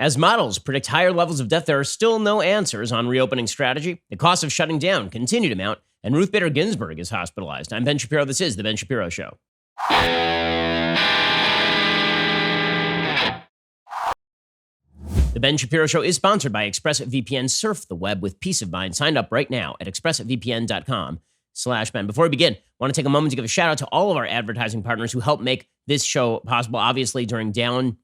As models predict higher levels of death, there are still no answers on reopening strategy. The costs of shutting down continue to mount, and Ruth Bader Ginsburg is hospitalized. I'm Ben Shapiro. This is The Ben Shapiro Show. The Ben Shapiro Show is sponsored by ExpressVPN. Surf the web with peace of mind. Sign up right now at expressvpn.com/Ben. Before we begin, I want to take a moment to give a shout out to all of our advertising partners who help make this show possible. Obviously, during down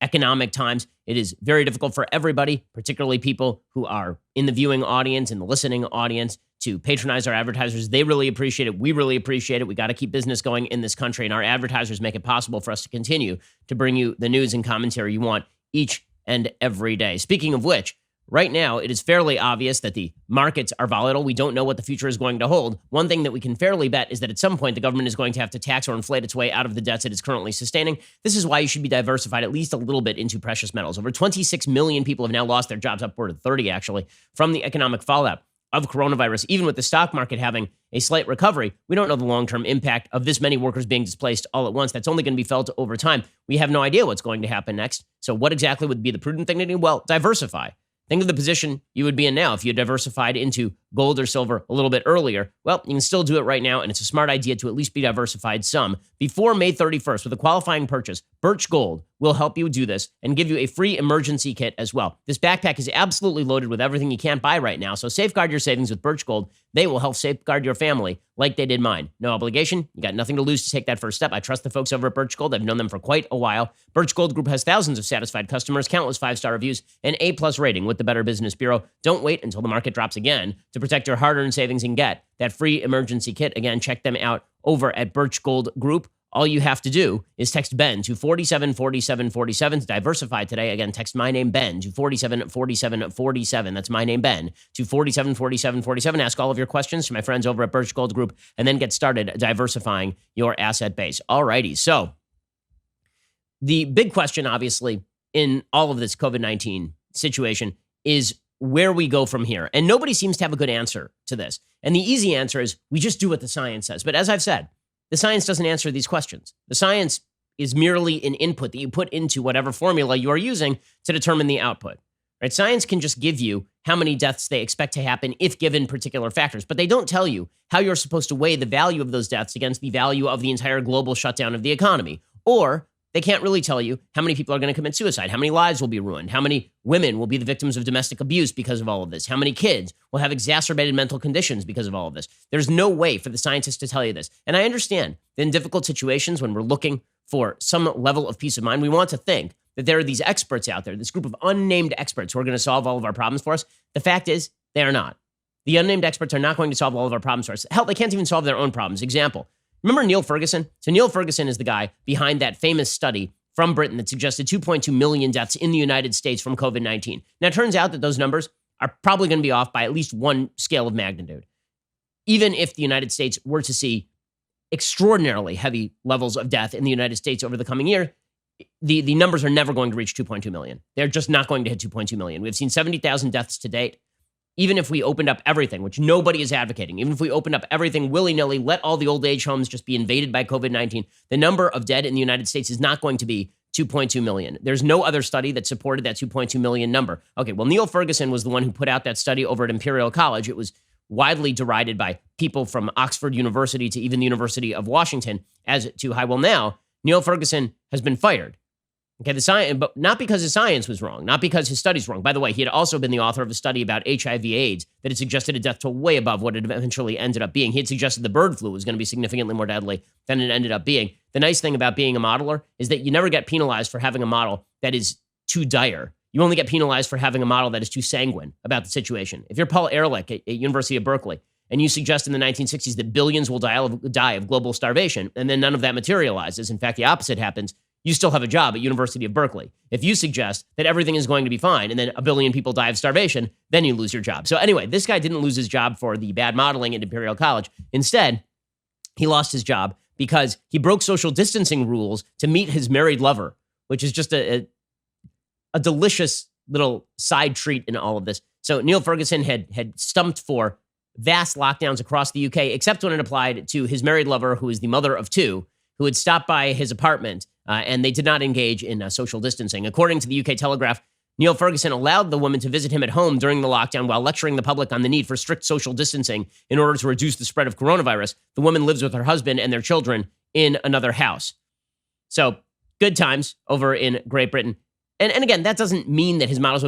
economic times, it is very difficult for everybody, particularly people who are in the viewing audience and the listening audience, to patronize our advertisers. They really appreciate it. We really appreciate it. We got to keep business going in this country, and our advertisers make it possible for us to continue to bring you the news and commentary you want each and every day. Speaking of which, right now, it is fairly obvious that the markets are volatile. We don't know what the future is going to hold. One thing that we can fairly bet is that at some point, the government is going to have to tax or inflate its way out of the debts it is currently sustaining. This is why you should be diversified at least a little bit into precious metals. Over 26 million people have now lost their jobs, upward of 30 actually, from the economic fallout of coronavirus. Even with the stock market having a slight recovery, we don't know the long-term impact of this many workers being displaced all at once. That's only going to be felt over time. We have no idea what's going to happen next. So what exactly would be the prudent thing to do? Well, diversify. Think of the position you would be in now if you had diversified into gold or silver a little bit earlier. Well, you can still do it right now, and it's a smart idea to at least be diversified some. Before May 31st, with a qualifying purchase, Birch Gold will help you do this and give you a free emergency kit as well. This backpack is absolutely loaded with everything you can't buy right now, so safeguard your savings with Birch Gold. They will help safeguard your family like they did mine. No obligation. You got nothing to lose to take that first step. I trust the folks over at Birch Gold. I've known them for quite a while. Birch Gold Group has thousands of satisfied customers, countless 5-star reviews, and A+ rating with the Better Business Bureau. Don't wait until the market drops again to protect your hard-earned savings and get that free emergency kit. Again, check them out over at Birch Gold Group. All you have to do is text Ben to 474747 to diversify today. Again, text my name Ben to 474747. That's my name Ben to 474747. Ask all of your questions to my friends over at Birch Gold Group and then get started diversifying your asset base. All righty. So the big question, obviously, in all of this COVID-19 situation is where we go from here. And nobody seems to have a good answer to this. And the easy answer is we just do what the science says. But as I've said, the science doesn't answer these questions. The science is merely an input that you put into whatever formula you are using to determine the output. Right? Science can just give you how many deaths they expect to happen if given particular factors, but they don't tell you how you're supposed to weigh the value of those deaths against the value of the entire global shutdown of the economy. Or they can't really tell you how many people are going to commit suicide, how many lives will be ruined, how many women will be the victims of domestic abuse because of all of this, how many kids will have exacerbated mental conditions because of all of this. There's no way for the scientists to tell you this. And I understand that in difficult situations when we're looking for some level of peace of mind, we want to think that there are these experts out there, this group of unnamed experts who are going to solve all of our problems for us. The fact is, they are not. The unnamed experts are not going to solve all of our problems for us. Hell, they can't even solve their own problems. Example. Remember Neil Ferguson? So Neil Ferguson is the guy behind that famous study from Britain that suggested 2.2 million deaths in the United States from COVID-19. Now, it turns out that those numbers are probably going to be off by at least one scale of magnitude. Even if the United States were to see extraordinarily heavy levels of death in the United States over the coming year, the numbers are never going to reach 2.2 million. They're just not going to hit 2.2 million. We've seen 70,000 deaths to date. Even if we opened up everything, which nobody is advocating, even if we opened up everything willy-nilly, let all the old age homes just be invaded by COVID-19, the number of dead in the United States is not going to be 2.2 million. There's no other study that supported that 2.2 million number. Okay, well, Neil Ferguson was the one who put out that study over at Imperial College. It was widely derided by people from Oxford University to even the University of Washington as too high. Well, now, Neil Ferguson has been fired. Okay, but not because his science was wrong, not because his study's wrong. By the way, he had also been the author of a study about HIV/AIDS that had suggested a death toll way above what it eventually ended up being. He had suggested the bird flu was going to be significantly more deadly than it ended up being. The nice thing about being a modeler is that you never get penalized for having a model that is too dire. You only get penalized for having a model that is too sanguine about the situation. If you're Paul Ehrlich at University of Berkeley, and you suggest in the 1960s that billions will die of global starvation, and then none of that materializes, in fact, the opposite happens, you still have a job at University of Berkeley. If you suggest that everything is going to be fine and then a billion people die of starvation, then you lose your job. So anyway, this guy didn't lose his job for the bad modeling at Imperial College. Instead, he lost his job because he broke social distancing rules to meet his married lover, which is just a delicious little side treat in all of this. So Neil Ferguson had stumped for vast lockdowns across the UK, except when it applied to his married lover, who is the mother of two, who had stopped by his apartment, and they did not engage in social distancing. According to the UK Telegraph, Neil Ferguson allowed the woman to visit him at home during the lockdown while lecturing the public on the need for strict social distancing in order to reduce the spread of coronavirus. The woman lives with her husband and their children in another house. So good times over in Great Britain. And again, that doesn't mean that his models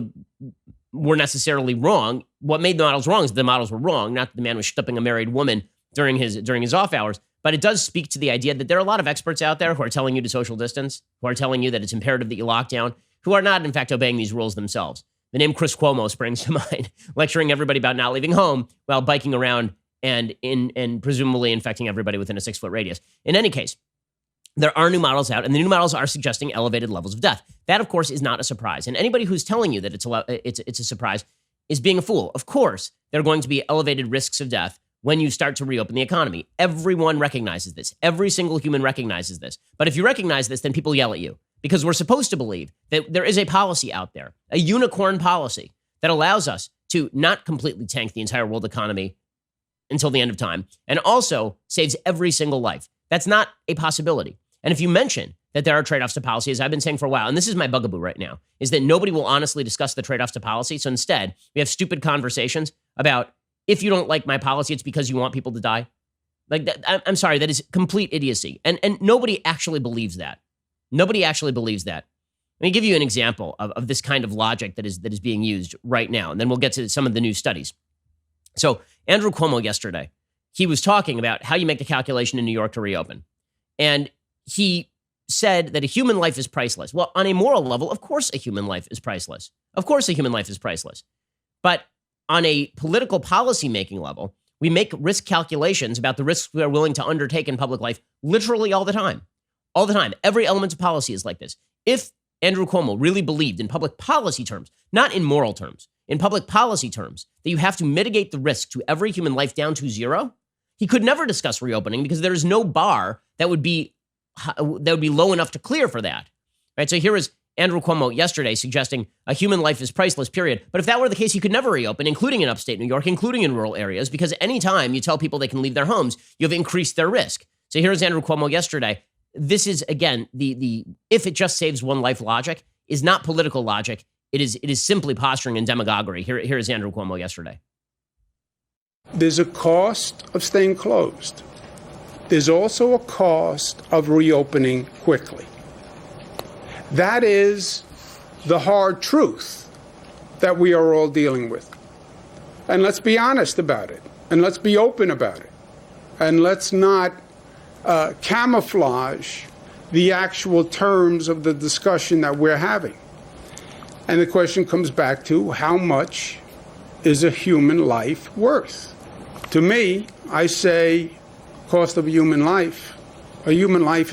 were necessarily wrong. What made the models wrong is the models were wrong, not that the man was stuffing a married woman during his off hours. But it does speak to the idea that there are a lot of experts out there who are telling you to social distance, who are telling you that it's imperative that you lock down, who are not, in fact, obeying these rules themselves. The name Chris Cuomo springs to mind, lecturing everybody about not leaving home while biking around and presumably infecting everybody within a 6-foot radius. In any case, there are new models out, and the new models are suggesting elevated levels of death. That, of course, is not a surprise. And anybody who's telling you that it's a surprise is being a fool. Of course, there are going to be elevated risks of death when you start to reopen the economy. Everyone recognizes this. Every single human recognizes this. But if you recognize this, then people yell at you because we're supposed to believe that there is a policy out there, a unicorn policy that allows us to not completely tank the entire world economy until the end of time and also saves every single life. That's not a possibility. And if you mention that there are trade-offs to policy, as I've been saying for a while, and this is my bugaboo right now, is that nobody will honestly discuss the trade-offs to policy. So instead, we have stupid conversations about if you don't like my policy, it's because you want people to die. Like that, I'm sorry, that is complete idiocy. And nobody actually believes that. Nobody actually believes that. Let me give you an example of this kind of logic that is being used right now, and then we'll get to some of the new studies. So Andrew Cuomo yesterday, he was talking about how you make the calculation in New York to reopen. And he said that a human life is priceless. Well, on a moral level, of course a human life is priceless. Of course a human life is priceless. But on a political policy-making level, we make risk calculations about the risks we are willing to undertake in public life literally all the time. All the time. Every element of policy is like this. If Andrew Cuomo really believed in public policy terms, not in moral terms, in public policy terms, that you have to mitigate the risk to every human life down to zero, he could never discuss reopening because there is no bar that would be low enough to clear for that. Right? So here is Andrew Cuomo yesterday suggesting a human life is priceless, period. But if that were the case, he could never reopen, including in upstate New York, including in rural areas, because anytime you tell people they can leave their homes, you have increased their risk. So here's Andrew Cuomo yesterday. This is, again, the if it just saves one life logic is not political logic. It is simply posturing and demagoguery. Here is Andrew Cuomo yesterday. There's a cost of staying closed. There's also a cost of reopening quickly. That is the hard truth that we are all dealing with. And let's be honest about it. And let's be open about it. And let's not camouflage the actual terms of the discussion that we're having. And the question comes back to how much is a human life worth? To me, I say cost of a human life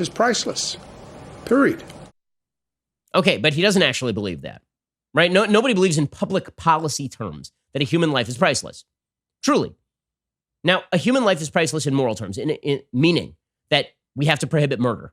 is priceless, period. Okay, but he doesn't actually believe that, right? Nobody believes in public policy terms that a human life is priceless. Truly. Now, a human life is priceless in moral terms, in meaning that we have to prohibit murder,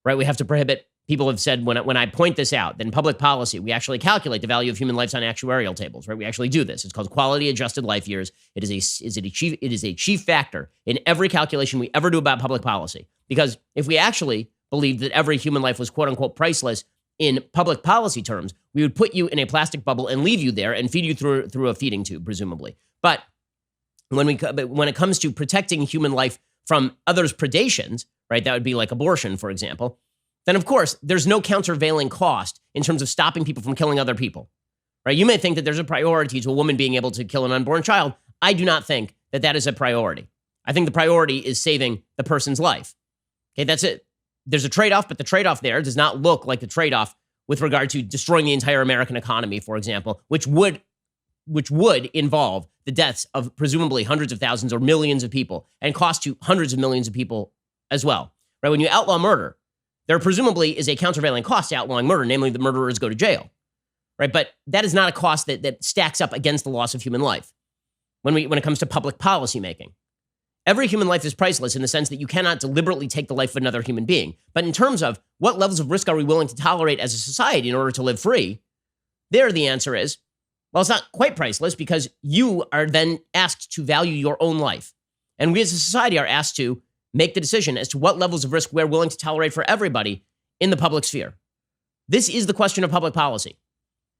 right? We have to prohibit, people have said, when I point this out, that in public policy, we actually calculate the value of human lives on actuarial tables, right? We actually do this. It's called quality adjusted life years. It is a chief factor in every calculation we ever do about public policy. Because if we actually believed that every human life was quote unquote priceless in public policy terms, we would put you in a plastic bubble and leave you there and feed you through a feeding tube, presumably. But when it comes to protecting human life from others' predations, right, that would be like abortion, for example, then of course there's no countervailing cost in terms of stopping people from killing other people, right? You may think that there's a priority to a woman being able to kill an unborn child. I do not think that that is a priority. I think the priority is saving the person's life. Okay, that's it. There's a trade-off, but the trade-off there does not look like the trade-off with regard to destroying the entire American economy, for example, which would involve the deaths of presumably hundreds of thousands or millions of people and cost to hundreds of millions of people as well. Right? When you outlaw murder, there presumably is a countervailing cost to outlawing murder, namely the murderers go to jail. Right? But that is not a cost that stacks up against the loss of human life when it comes to public policy making. Every human life is priceless in the sense that you cannot deliberately take the life of another human being. But in terms of what levels of risk are we willing to tolerate as a society in order to live free, there the answer is, well, it's not quite priceless because you are then asked to value your own life. And we as a society are asked to make the decision as to what levels of risk we're willing to tolerate for everybody in the public sphere. This is the question of public policy.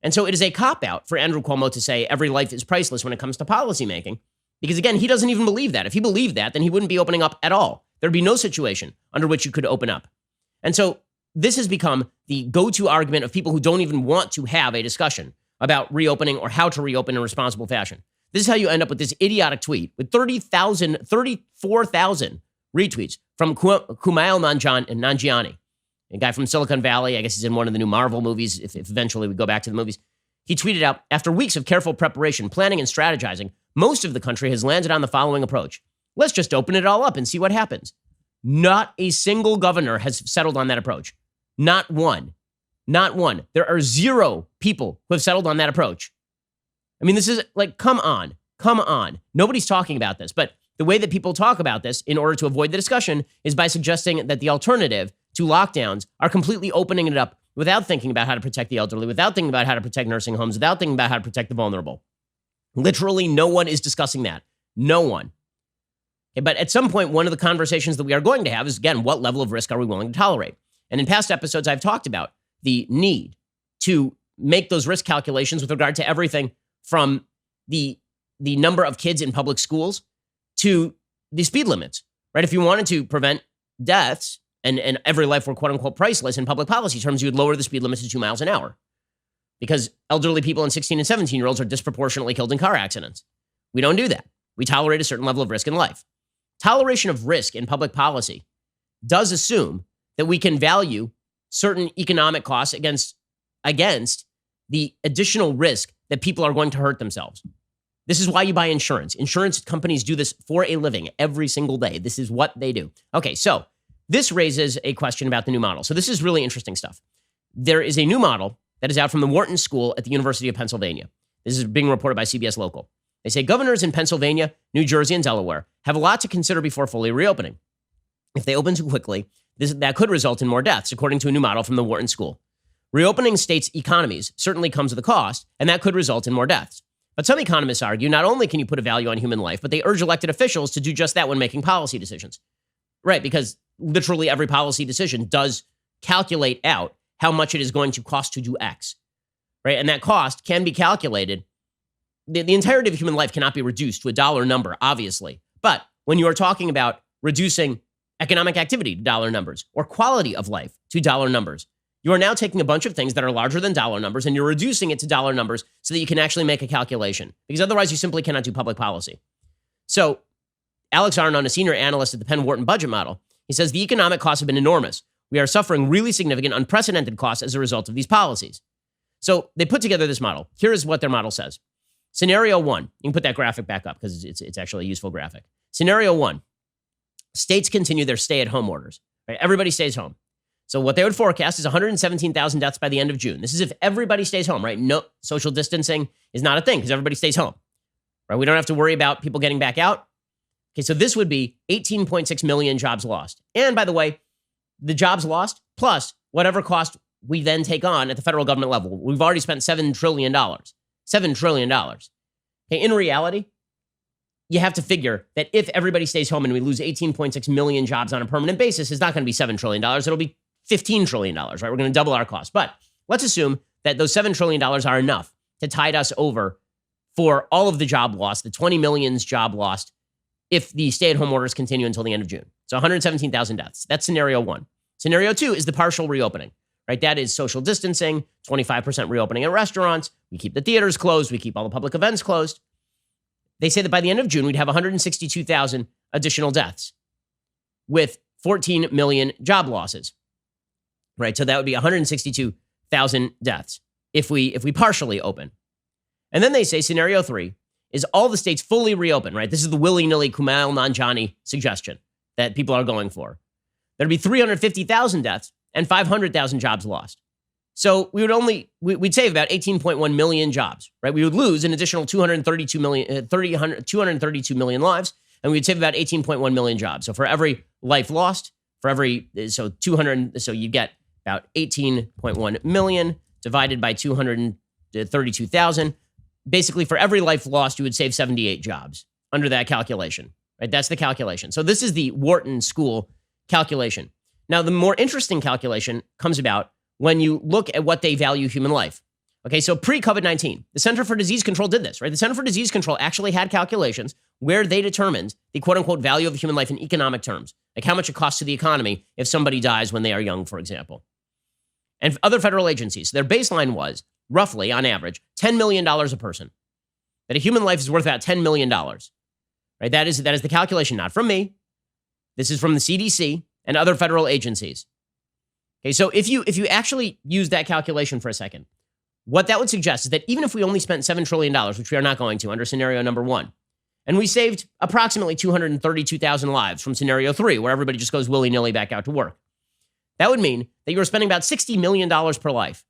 And so it is a cop-out for Andrew Cuomo to say every life is priceless when it comes to policymaking. Because again, he doesn't even believe that. If he believed that, then he wouldn't be opening up at all. There'd be no situation under which you could open up. And so this has become the go-to argument of people who don't even want to have a discussion about reopening or how to reopen in a responsible fashion. This is how you end up with this idiotic tweet with 34,000 retweets from Kumail Nanjiani, a guy from Silicon Valley. I guess he's in one of the new Marvel movies, if eventually we go back to the movies. He tweeted out, after weeks of careful preparation, planning, and strategizing, most of the country has landed on the following approach. Let's just open it all up and see what happens. Not a single governor has settled on that approach. Not one. Not one. There are 0 people who have settled on that approach. I mean, this is like, come on. Nobody's talking about this. But the way that people talk about this in order to avoid the discussion is by suggesting that the alternative to lockdowns are completely opening it up without thinking about how to protect the elderly, without thinking about how to protect nursing homes, without thinking about how to protect the vulnerable. Literally, no one is discussing that. No one. Okay, but at some point, one of the conversations that we are going to have is, again, what level of risk are we willing to tolerate? And in past episodes, I've talked about the need to make those risk calculations with regard to everything from the number of kids in public schools to the speed limits, right? If you wanted to prevent deaths and every life were quote unquote priceless in public policy terms, you would lower the speed limits to 2 miles an hour because elderly people and 16 and 17-year-olds are disproportionately killed in car accidents. We don't do that. We tolerate a certain level of risk in life. Toleration of risk in public policy does assume that we can value certain economic costs against the additional risk that people are going to hurt themselves. This is why you buy insurance. Insurance companies do this for a living every single day. This is what they do. Okay, so this raises a question about the new model. So this is really interesting stuff. There is a new model that is out from the Wharton School at the University of Pennsylvania. This is being reported by CBS Local. They say governors in Pennsylvania, New Jersey, and Delaware have a lot to consider before fully reopening. If they open too quickly, that could result in more deaths, according to a new model from the Wharton School. Reopening states' economies certainly comes with a cost, and that could result in more deaths. But some economists argue not only can you put a value on human life, but they urge elected officials to do just that when making policy decisions. Right, because literally every policy decision does calculate out how much it is going to cost to do X. Right, and that cost can be calculated. The entirety of human life cannot be reduced to a dollar number, obviously. But when you are talking about reducing economic activity to dollar numbers or quality of life to dollar numbers, you are now taking a bunch of things that are larger than dollar numbers and you're reducing it to dollar numbers so that you can actually make a calculation, because otherwise you simply cannot do public policy. So Alex Arnon, a senior analyst at the Penn Wharton budget model, he says the economic costs have been enormous. We are suffering really significant, unprecedented costs as a result of these policies. So they put together this model. Here is what their model says. Scenario 1, you can put that graphic back up because it's actually a useful graphic. Scenario 1, states continue their stay-at-home orders. Right? Everybody stays home. So what they would forecast is 117,000 deaths by the end of June. This is if everybody stays home, right? No, social distancing is not a thing because everybody stays home, right? We don't have to worry about people getting back out. Okay, so this would be 18.6 million jobs lost. And by the way, the jobs lost plus whatever cost we then take on at the federal government level. We've already spent $7 trillion. $7 trillion. Okay, in reality, you have to figure that if everybody stays home and we lose 18.6 million jobs on a permanent basis, it's not going to be $7 trillion. It'll be $15 trillion, right? We're going to double our cost. But let's assume that those $7 trillion are enough to tide us over for all of the job loss, the 20 million's job lost, if the stay-at-home orders continue until the end of June. So 117,000 deaths. That's scenario 1. Scenario 2 is the partial reopening, right? That is social distancing, 25% reopening in restaurants. We keep the theaters closed. We keep all the public events closed. They say that by the end of June, we'd have 162,000 additional deaths with 14 million job losses. Right, so that would be 162,000 deaths if we partially open. And then they say scenario 3 is all the states fully reopen, right? This is the willy-nilly Kumail Nanjiani suggestion that people are going for. There'd be 350,000 deaths and 500,000 jobs lost. So we'd save about 18.1 million jobs, right? We would lose an additional 232 million lives, and we'd save about 18.1 million jobs. So for every life lost, so you get about 18.1 million divided by 232,000. Basically, for every life lost, you would save 78 jobs under that calculation, right? That's the calculation. So this is the Wharton School calculation. Now, the more interesting calculation comes about when you look at what they value human life. Okay, so pre-COVID-19, the Center for Disease Control did this, right? The Center for Disease Control actually had calculations where they determined the quote-unquote value of human life in economic terms, like how much it costs to the economy if somebody dies when they are young, for example. And other federal agencies, their baseline was roughly, on average, $10 million a person. That a human life is worth about $10 million, right? That is the calculation, not from me. This is from the CDC and other federal agencies. Okay, so if you actually use that calculation for a second, what that would suggest is that even if we only spent $7 trillion, which we are not going to under scenario number 1, and we saved approximately 232,000 lives from scenario 3, where everybody just goes willy-nilly back out to work, that would mean that you were spending about $60 million per life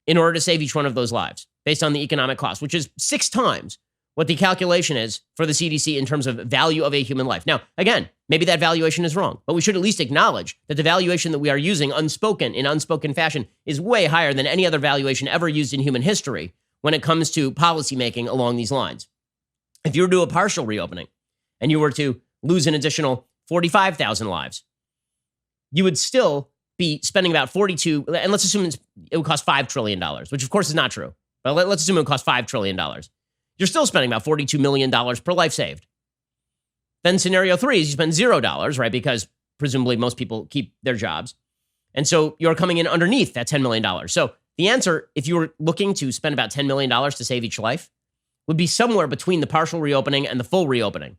in order to save each one of those lives based on the economic cost, which is 6 times what the calculation is for the CDC in terms of value of a human life. Now, again, maybe that valuation is wrong, but we should at least acknowledge that the valuation that we are using in unspoken fashion is way higher than any other valuation ever used in human history when it comes to policymaking along these lines. If you were to do a partial reopening and you were to lose an additional 45,000 lives, you would still be spending about 42, and let's assume it would cost $5 trillion, which of course is not true, but let's assume it would cost $5 trillion. You're still spending about $42 million per life saved. Then scenario 3 is you spend $0, right? Because presumably most people keep their jobs. And so you're coming in underneath that $10 million. So the answer, if you were looking to spend about $10 million to save each life, would be somewhere between the partial reopening and the full reopening.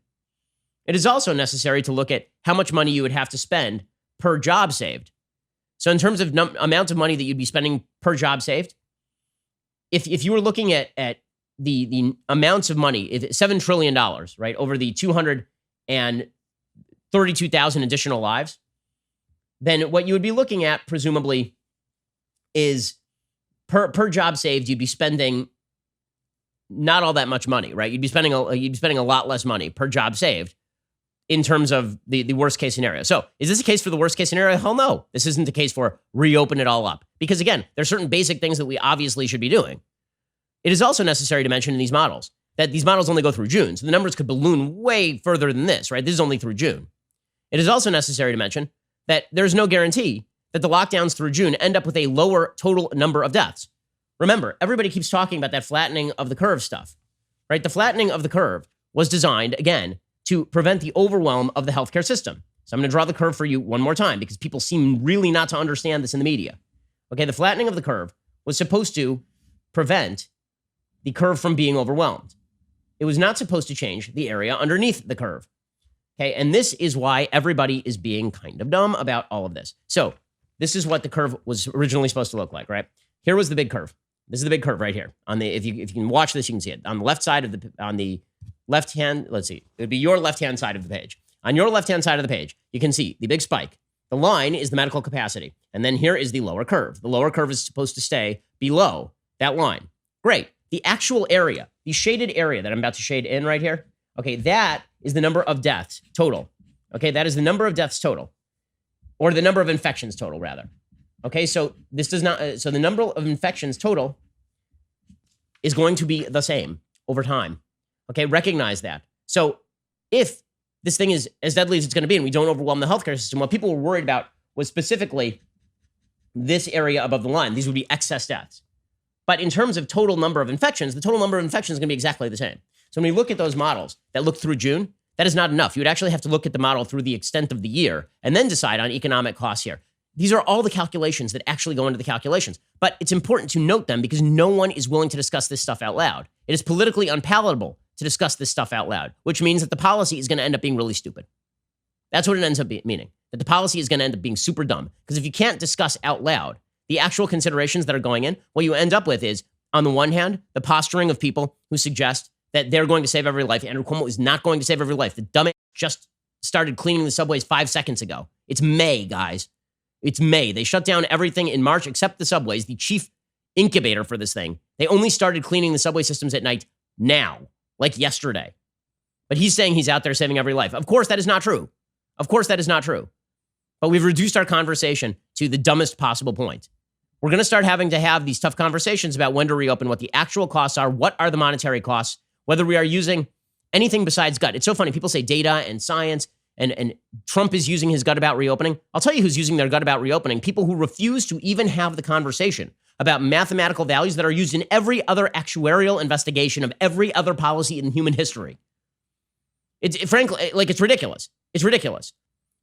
It is also necessary to look at how much money you would have to spend per job saved. So in terms of amount of money that you'd be spending per job saved, if you were looking at the amounts of money, if $7 trillion, right, over the 232,000 additional lives, then what you would be looking at, presumably, is per job saved, you'd be spending not all that much money, right? You'd be spending a lot less money per job saved in terms of the worst case scenario. So is this a case for the worst case scenario? Hell no. This isn't the case for reopen it all up. Because again, there's certain basic things that we obviously should be doing. It is also necessary to mention in these models that these models only go through June. So the numbers could balloon way further than this, right? This is only through June. It is also necessary to mention that there's no guarantee that the lockdowns through June end up with a lower total number of deaths. Remember, everybody keeps talking about that flattening of the curve stuff, right? The flattening of the curve was designed, again, to prevent the overwhelm of the healthcare system. So I'm going to draw the curve for you one more time because people seem really not to understand this in the media. Okay, the flattening of the curve was supposed to prevent the curve from being overwhelmed. It was not supposed to change the area underneath the curve. Okay, and this is why everybody is being kind of dumb about all of this. So this is what the curve was originally supposed to look like, right? Here was the big curve. This is the big curve right here. If you can watch this, you can see it. On the left side of the left hand, let's see, it would be your left-hand side of the page. On your left-hand side of the page, you can see the big spike. The line is the medical capacity. And then here is the lower curve. The lower curve is supposed to stay below that line. Great. The actual area, the shaded area that I'm about to shade in right here, okay, that is the number of deaths total. Okay, that is the number of deaths total. Or the number of infections total, rather. Okay, so this does not, so the number of infections total is going to be the same over time. Okay, recognize that. So if this thing is as deadly as it's going to be and we don't overwhelm the healthcare system, what people were worried about was specifically this area above the line. These would be excess deaths. But in terms of total number of infections, the total number of infections is going to be exactly the same. So when we look at those models that look through June, that is not enough. You would actually have to look at the model through the extent of the year and then decide on economic costs here. These are all the calculations that actually go into the calculations. But it's important to note them because no one is willing to discuss this stuff out loud. It is politically unpalatable to discuss this stuff out loud, which means that the policy is going to end up being really stupid. That's what it ends up meaning, that the policy is going to end up being super dumb. Because if you can't discuss out loud the actual considerations that are going in, what you end up with is, on the one hand, the posturing of people who suggest that they're going to save every life. Andrew Cuomo is not going to save every life. The dumbass just started cleaning the subways 5 seconds ago. It's May, guys. It's May. They shut down everything in March except the subways, the chief incubator for this thing. They only started cleaning the subway systems at night now, like yesterday. But he's saying he's out there saving every life. Of course, that is not true. Of course, that is not true. But we've reduced our conversation to the dumbest possible point. We're going to start having to have these tough conversations about when to reopen, what the actual costs are, what are the monetary costs, whether we are using anything besides gut. It's so funny. People say data and science and Trump is using his gut about reopening. I'll tell you who's using their gut about reopening. People who refuse to even have the conversation about mathematical values that are used in every other actuarial investigation of every other policy in human history. Frankly, it's ridiculous. It's ridiculous.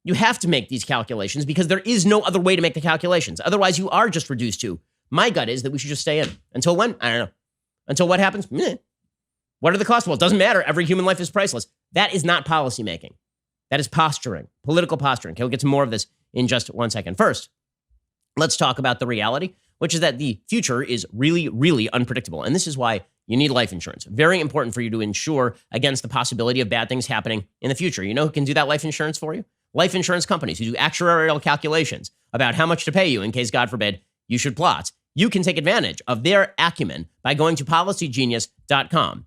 You have to make these calculations because there is no other way to make the calculations. Otherwise, you are just reduced to, my gut is that we should just stay in. Until when? I don't know. Until what happens? Meh. What are the costs? Well, it doesn't matter. Every human life is priceless. That is not policymaking. That is posturing, political posturing. Okay, we'll get to more of this in just 1 second. First, let's talk about the reality, which is that the future is really, really unpredictable. And this is why you need life insurance. Very important for you to insure against the possibility of bad things happening in the future. You know who can do that life insurance for you? Life insurance companies who do actuarial calculations about how much to pay you in case, God forbid, you should plot. You can take advantage of their acumen by going to policygenius.com.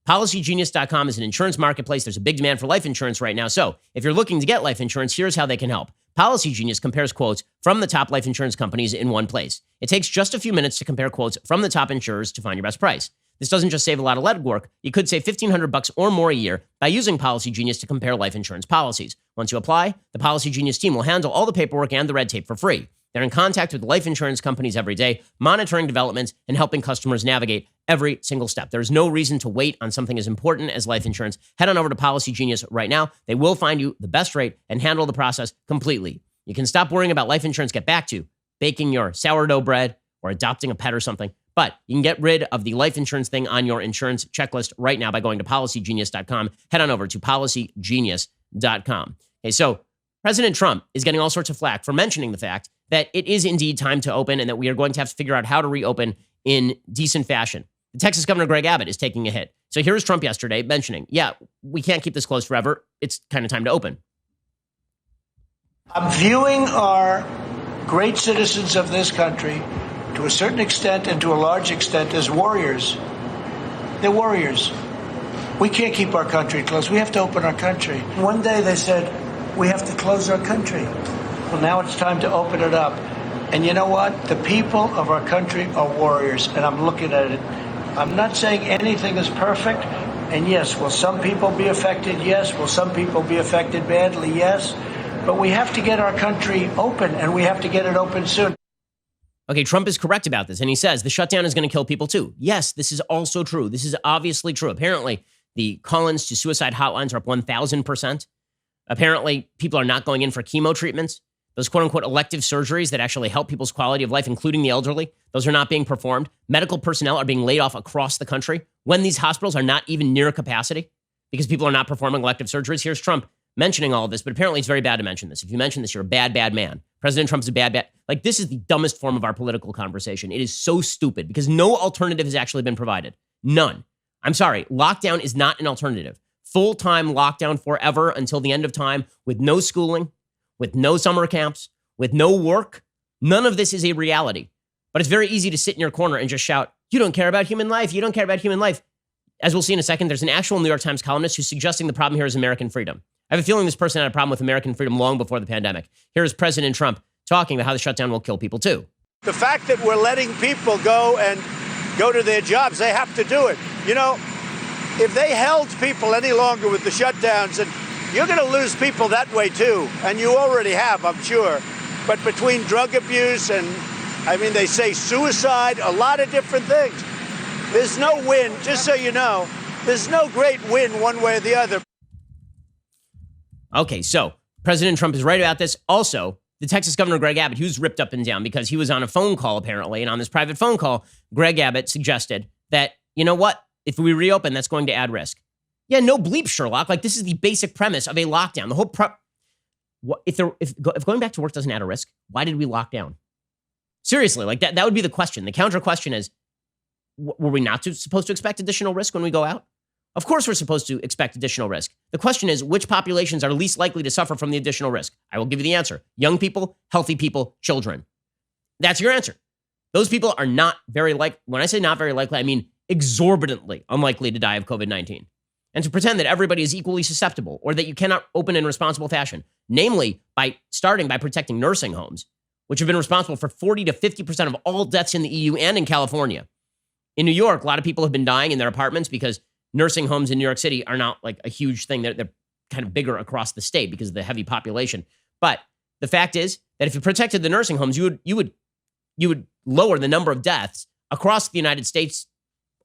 PolicyGenius.com is an insurance marketplace. There's a big demand for life insurance right now. So if you're looking to get life insurance, here's how they can help. PolicyGenius compares quotes from the top life insurance companies in one place. It takes just a few minutes to compare quotes from the top insurers to find your best price. This doesn't just save a lot of legwork. You could save $1,500 or more a year by using PolicyGenius to compare life insurance policies. Once you apply, the PolicyGenius team will handle all the paperwork and the red tape for free. They're in contact with life insurance companies every day, monitoring developments and helping customers navigate every single step. There's no reason to wait on something as important as life insurance. Head on over to Policy Genius right now. They will find you the best rate and handle the process completely. You can stop worrying about life insurance, get back to baking your sourdough bread or adopting a pet or something. But you can get rid of the life insurance thing on your insurance checklist right now by going to policygenius.com. Head on over to policygenius.com. Okay, so President Trump is getting all sorts of flack for mentioning the fact that it is indeed time to open and that we are going to have to figure out how to reopen in decent fashion. The Texas Governor Greg Abbott is taking a hit. So here's Trump yesterday mentioning, yeah, we can't keep this closed forever. It's kind of time to open. I'm viewing our great citizens of this country to a certain extent and to a large extent as warriors. They're warriors. We can't keep our country closed. We have to open our country. One day they said, we have to close our country. Well, now it's time to open it up. And you know what? The people of our country are warriors, and I'm looking at it. I'm not saying anything is perfect. And yes, will some people be affected? Yes. Will some people be affected badly? Yes. But we have to get our country open, and we have to get it open soon. Okay, Trump is correct about this, and he says the shutdown is going to kill people too. Yes, this is also true. This is obviously true. Apparently, the call-ins to suicide hotlines are up 1,000%. Apparently, people are not going in for chemo treatments. Those quote-unquote elective surgeries that actually help people's quality of life, including the elderly, those are not being performed. Medical personnel are being laid off across the country when these hospitals are not even near capacity because people are not performing elective surgeries. Here's Trump mentioning all of this, but apparently it's very bad to mention this. If you mention this, you're a bad, bad man. President Trump's a bad, bad. Like, this is the dumbest form of our political conversation. It is so stupid because no alternative has actually been provided. None. I'm sorry. Lockdown is not an alternative. Full-time lockdown forever until the end of time with no schooling, with no summer camps, with no work. None of this is a reality. But it's very easy to sit in your corner and just shout, you don't care about human life. You don't care about human life. As we'll see in a second, there's an actual New York Times columnist who's suggesting the problem here is American freedom. I have a feeling this person had a problem with American freedom long before the pandemic. Here is President Trump talking about how the shutdown will kill people too. The fact that we're letting people go to their jobs, they have to do it. You know, if they held people any longer with the shutdowns, and you're going to lose people that way too, and you already have, I'm sure. But between drug abuse and, they say suicide, a lot of different things. There's no win, just so you know, there's no great win one way or the other. Okay, so President Trump is right about this. Also, the Texas Governor Greg Abbott, who's ripped up and down because he was on a phone call apparently, and on this private phone call, Greg Abbott suggested that, you know what, if we reopen, that's going to add risk. Yeah, no bleep, Sherlock. Like, this is the basic premise of a lockdown. The whole if going back to work doesn't add a risk, why did we lock down? Seriously, like that would be the question. The counter question is, were we not supposed to expect additional risk when we go out? Of course we're supposed to expect additional risk. The question is, which populations are least likely to suffer from the additional risk? I will give you the answer. Young people, healthy people, children. That's your answer. Those people are not very likely. When I say not very likely, I mean exorbitantly unlikely to die of COVID-19. And to pretend that everybody is equally susceptible or that you cannot open in responsible fashion, namely by starting by protecting nursing homes, which have been responsible for 40 to 50% of all deaths in the EU and in California. In New York, a lot of people have been dying in their apartments because nursing homes in New York City are not like a huge thing. They're kind of bigger across the state because of the heavy population. But the fact is that if you protected the nursing homes, you would lower the number of deaths across the United States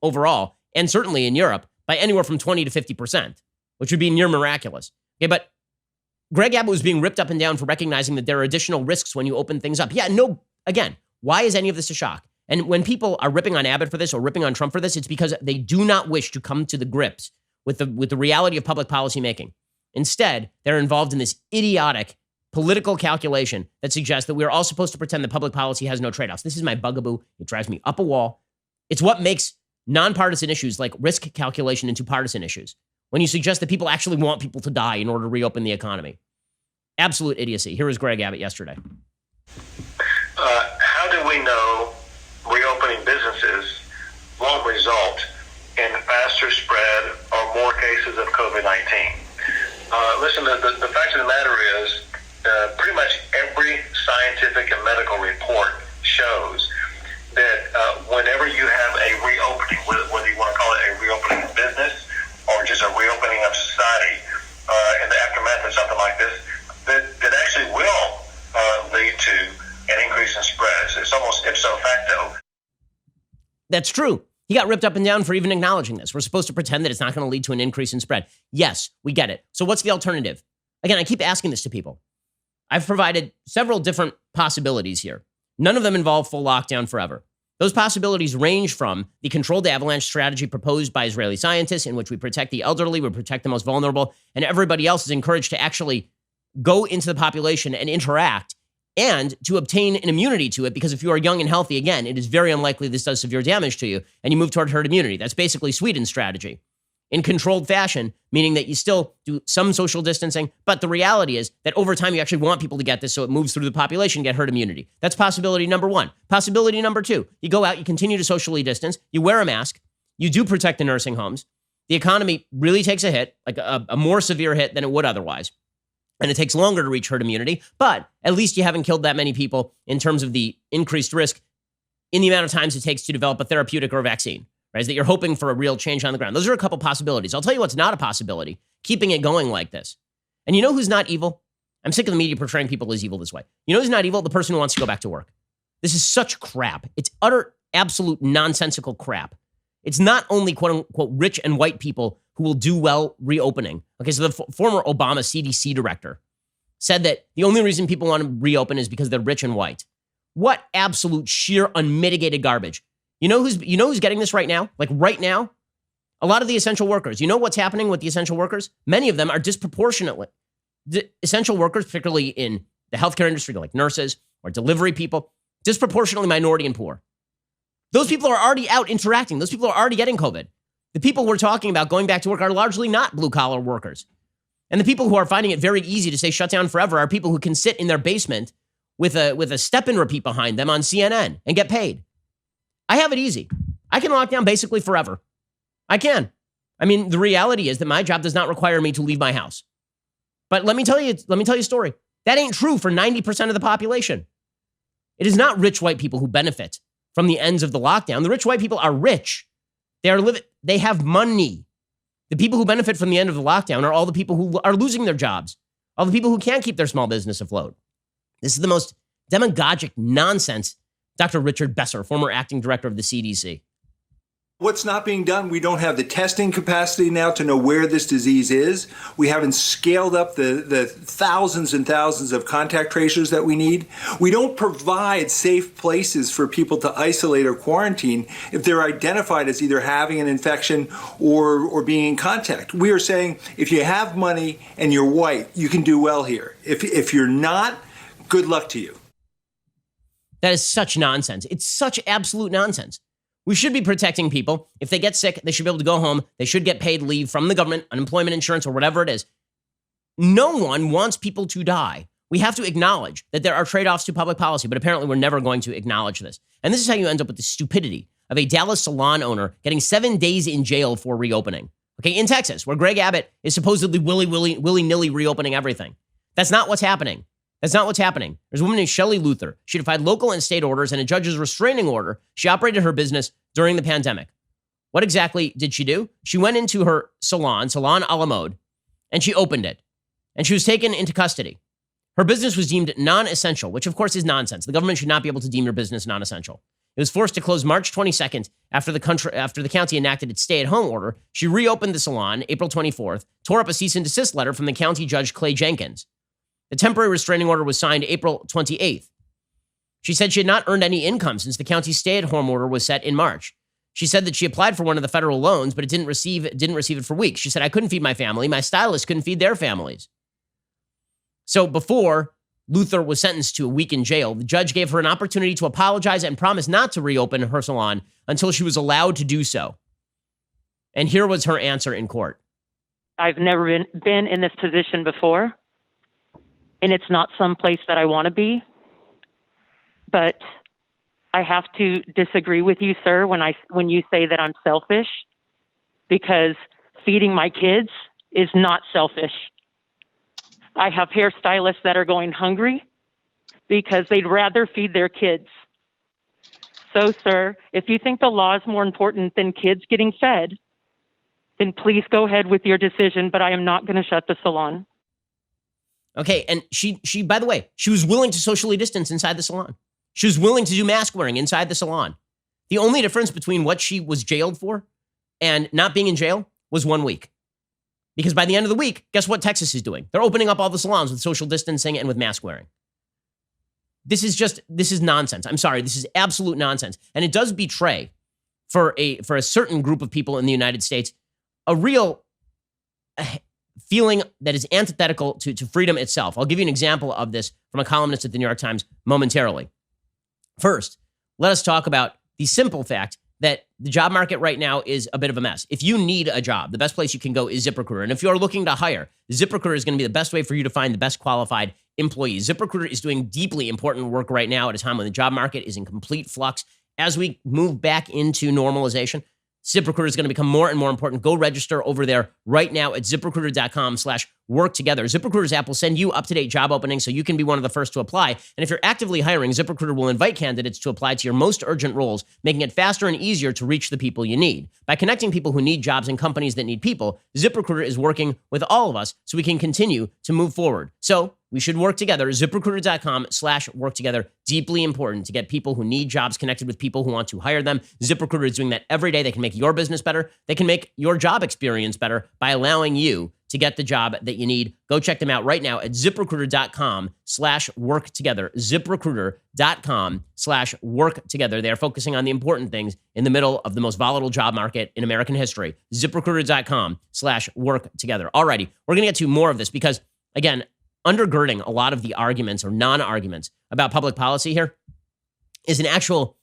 overall, and certainly in Europe, by anywhere from 20 to 50%, which would be near miraculous. Okay, but Greg Abbott was being ripped up and down for recognizing that there are additional risks when you open things up. Yeah, no, again, why is any of this a shock? And when people are ripping on Abbott for this or ripping on Trump for this, it's because they do not wish to come to the grips with the reality of public policy making. Instead, they're involved in this idiotic political calculation that suggests that we're all supposed to pretend that public policy has no trade-offs. This is my bugaboo. It drives me up a wall. It's what makes nonpartisan issues like risk calculation into partisan issues. When you suggest that people actually want people to die in order to reopen the economy. Absolute idiocy. Here was Greg Abbott yesterday. How do we know reopening businesses won't result in faster spread or more cases of COVID-19? Listen, the fact of the matter is pretty much every scientific and medical report shows that whenever you have a reopening, whether you want to call it a reopening of business or just a reopening of society in the aftermath of something like this, that actually will lead to an increase in spreads. It's almost ipso facto. That's true. He got ripped up and down for even acknowledging this. We're supposed to pretend that it's not going to lead to an increase in spread. Yes, we get it. So what's the alternative? Again, I keep asking this to people. I've provided several different possibilities here. None of them involve full lockdown forever. Those possibilities range from the controlled avalanche strategy proposed by Israeli scientists, in which we protect the elderly, we protect the most vulnerable, and everybody else is encouraged to actually go into the population and interact and to obtain an immunity to it, because if you are young and healthy, again, it is very unlikely this does severe damage to you, and you move toward herd immunity. That's basically Sweden's strategy. In controlled fashion, meaning that you still do some social distancing, but the reality is that over time you actually want people to get this so it moves through the population, get herd immunity. That's possibility number one. Possibility number two, you go out, you continue to socially distance, you wear a mask, you do protect the nursing homes, the economy really takes a hit, like a more severe hit than it would otherwise, and it takes longer to reach herd immunity, but at least you haven't killed that many people in terms of the increased risk in the amount of times it takes to develop a therapeutic or a vaccine. Right, is that you're hoping for a real change on the ground. Those are a couple possibilities. I'll tell you what's not a possibility, keeping it going like this. And you know who's not evil? I'm sick of the media portraying people as evil this way. You know who's not evil? The person who wants to go back to work. This is such crap. It's utter, absolute, nonsensical crap. It's not only quote unquote rich and white people who will do well reopening. Okay, so the former Obama CDC director said that the only reason people want to reopen is because they're rich and white. What absolute sheer unmitigated garbage. You know who's getting this right now? Like right now? A lot of the essential workers. You know what's happening with the essential workers? Many of them are disproportionately. The essential workers, particularly in the healthcare industry, like nurses or delivery people, disproportionately minority and poor. Those people are already out interacting. Those people are already getting COVID. The people we're talking about going back to work are largely not blue-collar workers. And the people who are finding it very easy to say shut down forever are people who can sit in their basement with a step and repeat behind them on CNN and get paid. I have it easy. I can lock down basically forever. I can. I mean, the reality is that my job does not require me to leave my house. But let me tell you a story. That ain't true for 90% of the population. It is not rich white people who benefit from the ends of the lockdown. The rich white people are rich. They have money. The people who benefit from the end of the lockdown are all the people who are losing their jobs, all the people who can't keep their small business afloat. This is the most demagogic nonsense. Dr. Richard Besser, former acting director of the CDC. What's not being done? We don't have the testing capacity now to know where this disease is. We haven't scaled up the thousands and thousands of contact tracers that we need. We don't provide safe places for people to isolate or quarantine if they're identified as either having an infection or being in contact. We are saying if you have money and you're white, you can do well here. If you're not, good luck to you. That is such nonsense. It's such absolute nonsense. We should be protecting people. If they get sick, they should be able to go home. They should get paid leave from the government, unemployment insurance, or whatever it is. No one wants people to die. We have to acknowledge that there are trade-offs to public policy, but apparently we're never going to acknowledge this. And this is how you end up with the stupidity of a Dallas salon owner getting 7 days in jail for reopening. Okay, in Texas, where Greg Abbott is supposedly willy-nilly reopening everything. That's not what's happening. That's not what's happening. There's a woman named Shelley Luther. She defied local and state orders and a judge's restraining order. She operated her business during the pandemic. What exactly did she do? She went into her salon a la mode, and she opened it, and she was taken into custody. Her business was deemed non-essential, which of course is nonsense. The government should not be able to deem your business non-essential. It was forced to close March 22nd after the county enacted its stay-at-home order. She reopened the salon April 24th, tore up a cease and desist letter from the county judge Clay Jenkins. The temporary restraining order was signed April 28th. She said she had not earned any income since the county's stay-at-home order was set in March. She said that she applied for one of the federal loans, but didn't receive it for weeks. She said, I couldn't feed my family. My stylist couldn't feed their families. So before Luther was sentenced to a week in jail, the judge gave her an opportunity to apologize and promise not to reopen her salon until she was allowed to do so. And here was her answer in court. I've never been in this position before, and it's not some place that I want to be. But I have to disagree with you, sir, when you say that I'm selfish, because feeding my kids is not selfish. I have hairstylists that are going hungry because they'd rather feed their kids. So, sir, if you think the law is more important than kids getting fed, then please go ahead with your decision, but I am not going to shut the salon. Okay, and she, by the way, she was willing to socially distance inside the salon. She was willing to do mask wearing inside the salon. The only difference between what she was jailed for and not being in jail was 1 week. Because by the end of the week, guess what Texas is doing? They're opening up all the salons with social distancing and with mask wearing. This is nonsense. I'm sorry, this is absolute nonsense. And it does betray, for a certain group of people in the United States, a real feeling that is antithetical to freedom itself. I'll give you an example of this from a columnist at the New York Times momentarily. First, let us talk about the simple fact that the job market right now is a bit of a mess. If you need a job, the best place you can go is ZipRecruiter. And if you're looking to hire, ZipRecruiter is going to be the best way for you to find the best qualified employees. ZipRecruiter is doing deeply important work right now at a time when the job market is in complete flux. As we move back into normalization, ZipRecruiter is going to become more and more important. Go register over there right now at ZipRecruiter.com/worktogether. ZipRecruiter's app will send you up-to-date job openings so you can be one of the first to apply. And if you're actively hiring, ZipRecruiter will invite candidates to apply to your most urgent roles, making it faster and easier to reach the people you need. By connecting people who need jobs and companies that need people, ZipRecruiter is working with all of us so we can continue to move forward. So we should work together. ZipRecruiter.com/worktogether. Deeply important to get people who need jobs connected with people who want to hire them. ZipRecruiter is doing that every day. They can make your business better. They can make your job experience better by allowing you to get the job that you need. Go check them out right now at ZipRecruiter.com/worktogether. ZipRecruiter.com/worktogether. They are focusing on the important things in the middle of the most volatile job market in American history. ZipRecruiter.com/worktogether. Alrighty, we're going to get to more of this because, again, undergirding a lot of the arguments or non-arguments about public policy here is an actual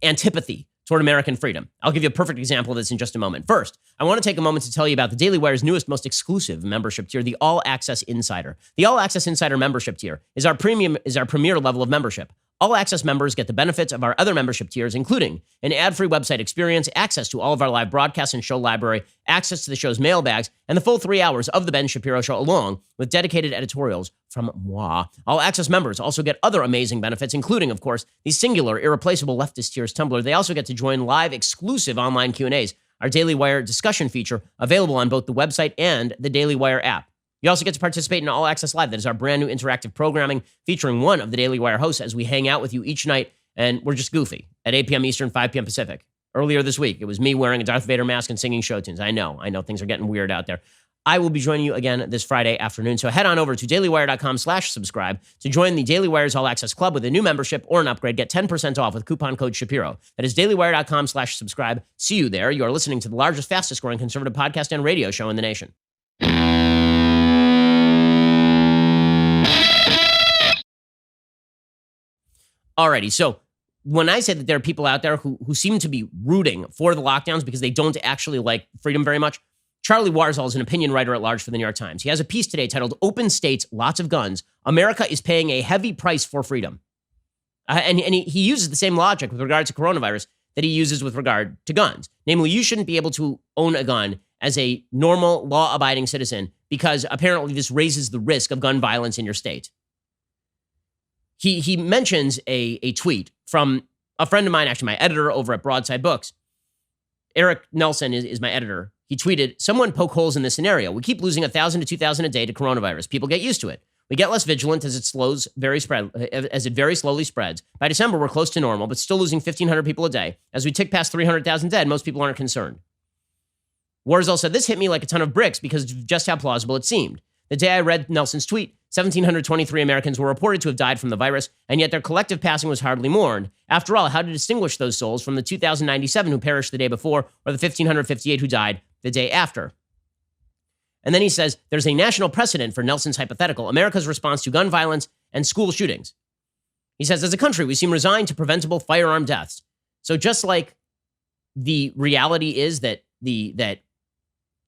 antipathy toward American freedom. I'll give you a perfect example of this in just a moment. First, I want to take a moment to tell you about the Daily Wire's newest, most exclusive membership tier, the All Access Insider. The All Access Insider membership tier is our premier level of membership. All Access members get the benefits of our other membership tiers, including an ad-free website experience, access to all of our live broadcasts and show library, access to the show's mailbags, and the full 3 hours of The Ben Shapiro Show, along with dedicated editorials from moi. All Access members also get other amazing benefits, including, of course, the singular, irreplaceable leftist tears Tumblr. They also get to join live, exclusive online Q&As, our Daily Wire discussion feature, available on both the website and the Daily Wire app. You also get to participate in All Access Live. That is our brand new interactive programming featuring one of the Daily Wire hosts as we hang out with you each night, and we're just goofy at 8 p.m. Eastern, 5 p.m. Pacific. Earlier this week, it was me wearing a Darth Vader mask and singing show tunes. I know things are getting weird out there. I will be joining you again this Friday afternoon, so head on over to dailywire.com/subscribe to join the Daily Wire's All Access Club with a new membership or an upgrade. Get 10% off with coupon code Shapiro. That is dailywire.com/subscribe. See you there. You are listening to the largest, fastest growing conservative podcast and radio show in the nation. Alrighty, so when I said that there are people out there who seem to be rooting for the lockdowns because they don't actually like freedom very much, Charlie Warzel is an opinion writer at large for the New York Times. He has a piece today titled "Open States, Lots of Guns. America is Paying a Heavy Price for Freedom." And he uses the same logic with regard to coronavirus that he uses with regard to guns. Namely, you shouldn't be able to own a gun as a normal, law-abiding citizen because apparently this raises the risk of gun violence in your state. He mentions a tweet from a friend of mine, actually my editor over at Broadside Books. Eric Nelson is my editor. He tweeted, "Someone poke holes in this scenario. We keep losing 1,000 to 2,000 a day to coronavirus. People get used to it. We get less vigilant as it very slowly spreads. By December, we're close to normal, but still losing 1,500 people a day. As we tick past 300,000 dead, most people aren't concerned." Warzel said, "This hit me like a ton of bricks because of just how plausible it seemed. The day I read Nelson's tweet, 1,723 Americans were reported to have died from the virus, and yet their collective passing was hardly mourned. After all, how to distinguish those souls from the 2,097 who perished the day before or the 1,558 who died the day after?" And then he says, "There's a national precedent for Nelson's hypothetical, America's response to gun violence and school shootings." He says, "As a country, we seem resigned to preventable firearm deaths." So just like the reality is that that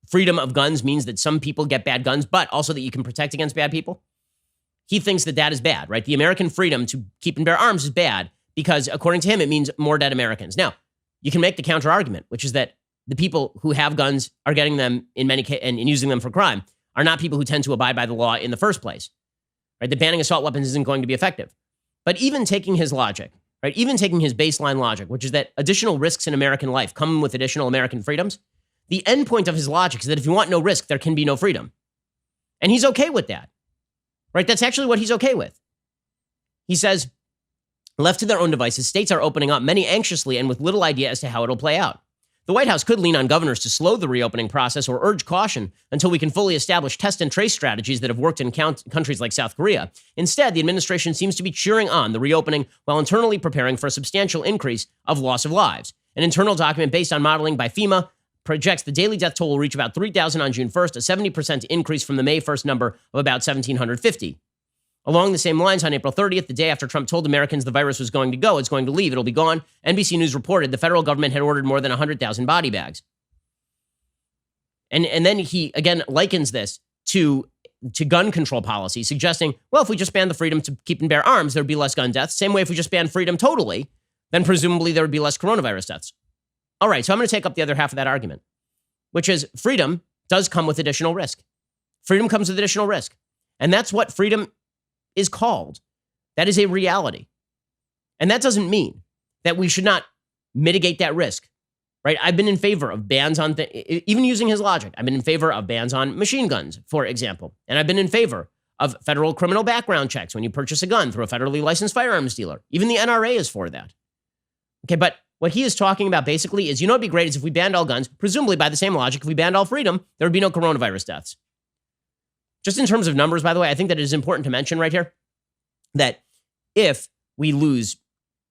freedom of guns means that some people get bad guns, but also that you can protect against bad people, he thinks that that is bad, right? The American freedom to keep and bear arms is bad because, according to him, it means more dead Americans. Now, you can make the counter argument, which is that the people who have guns are getting them in many cases and using them for crime are not people who tend to abide by the law in the first place, right? The banning assault weapons isn't going to be effective. But even taking his logic, right? Even taking his baseline logic, which is that additional risks in American life come with additional American freedoms, the end point of his logic is that if you want no risk, there can be no freedom. And he's okay with that, right? That's actually what he's okay with. He says, left to their own devices, states are opening up, many anxiously and with little idea as to how it'll play out. The White House could lean on governors to slow the reopening process or urge caution until we can fully establish test and trace strategies that have worked in countries like South Korea. Instead, the administration seems to be cheering on the reopening while internally preparing for a substantial increase of loss of lives. An internal document based on modeling by FEMA projects the daily death toll will reach about 3,000 on June 1st, a 70% increase from the May 1st number of about 1,750. Along the same lines, on April 30th, the day after Trump told Americans the virus was going to go, it's going to leave, it'll be gone, NBC News reported the federal government had ordered more than 100,000 body bags. And then he, again, likens this to gun control policy, suggesting, well, if we just ban the freedom to keep and bear arms, there'd be less gun deaths. Same way if we just ban freedom totally, then presumably there would be less coronavirus deaths. All right, so I'm going to take up the other half of that argument, which is freedom does come with additional risk. Freedom comes with additional risk. And that's what freedom is called. That is a reality. And that doesn't mean that we should not mitigate that risk, right? I've been in favor of bans on, even using his logic, I've been in favor of bans on machine guns, for example. And I've been in favor of federal criminal background checks when you purchase a gun through a federally licensed firearms dealer. Even the NRA is for that. Okay, but what he is talking about basically is, it'd be great is if we banned all guns, presumably by the same logic, if we banned all freedom, there would be no coronavirus deaths. Just in terms of numbers, by the way, I think that it is important to mention right here that if we lose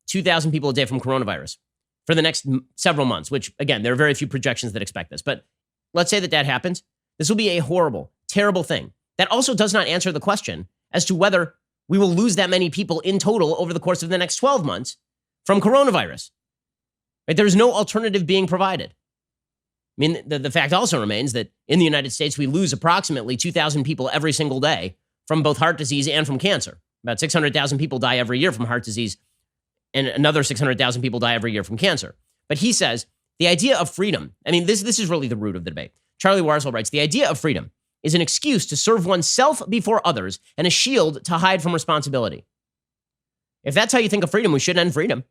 2,000 people a day from coronavirus for the next several months, which, again, there are very few projections that expect this, but let's say that happens, this will be a horrible, terrible thing. That also does not answer the question as to whether we will lose that many people in total over the course of the next 12 months from coronavirus. Right? There's no alternative being provided. I mean, the fact also remains that in the United States, we lose approximately 2,000 people every single day from both heart disease and from cancer. About 600,000 people die every year from heart disease, and another 600,000 people die every year from cancer. But he says the idea of freedom, I mean, this is really the root of the debate. Charlie Warzel writes, the idea of freedom is an excuse to serve oneself before others and a shield to hide from responsibility. If that's how you think of freedom, we should end freedom.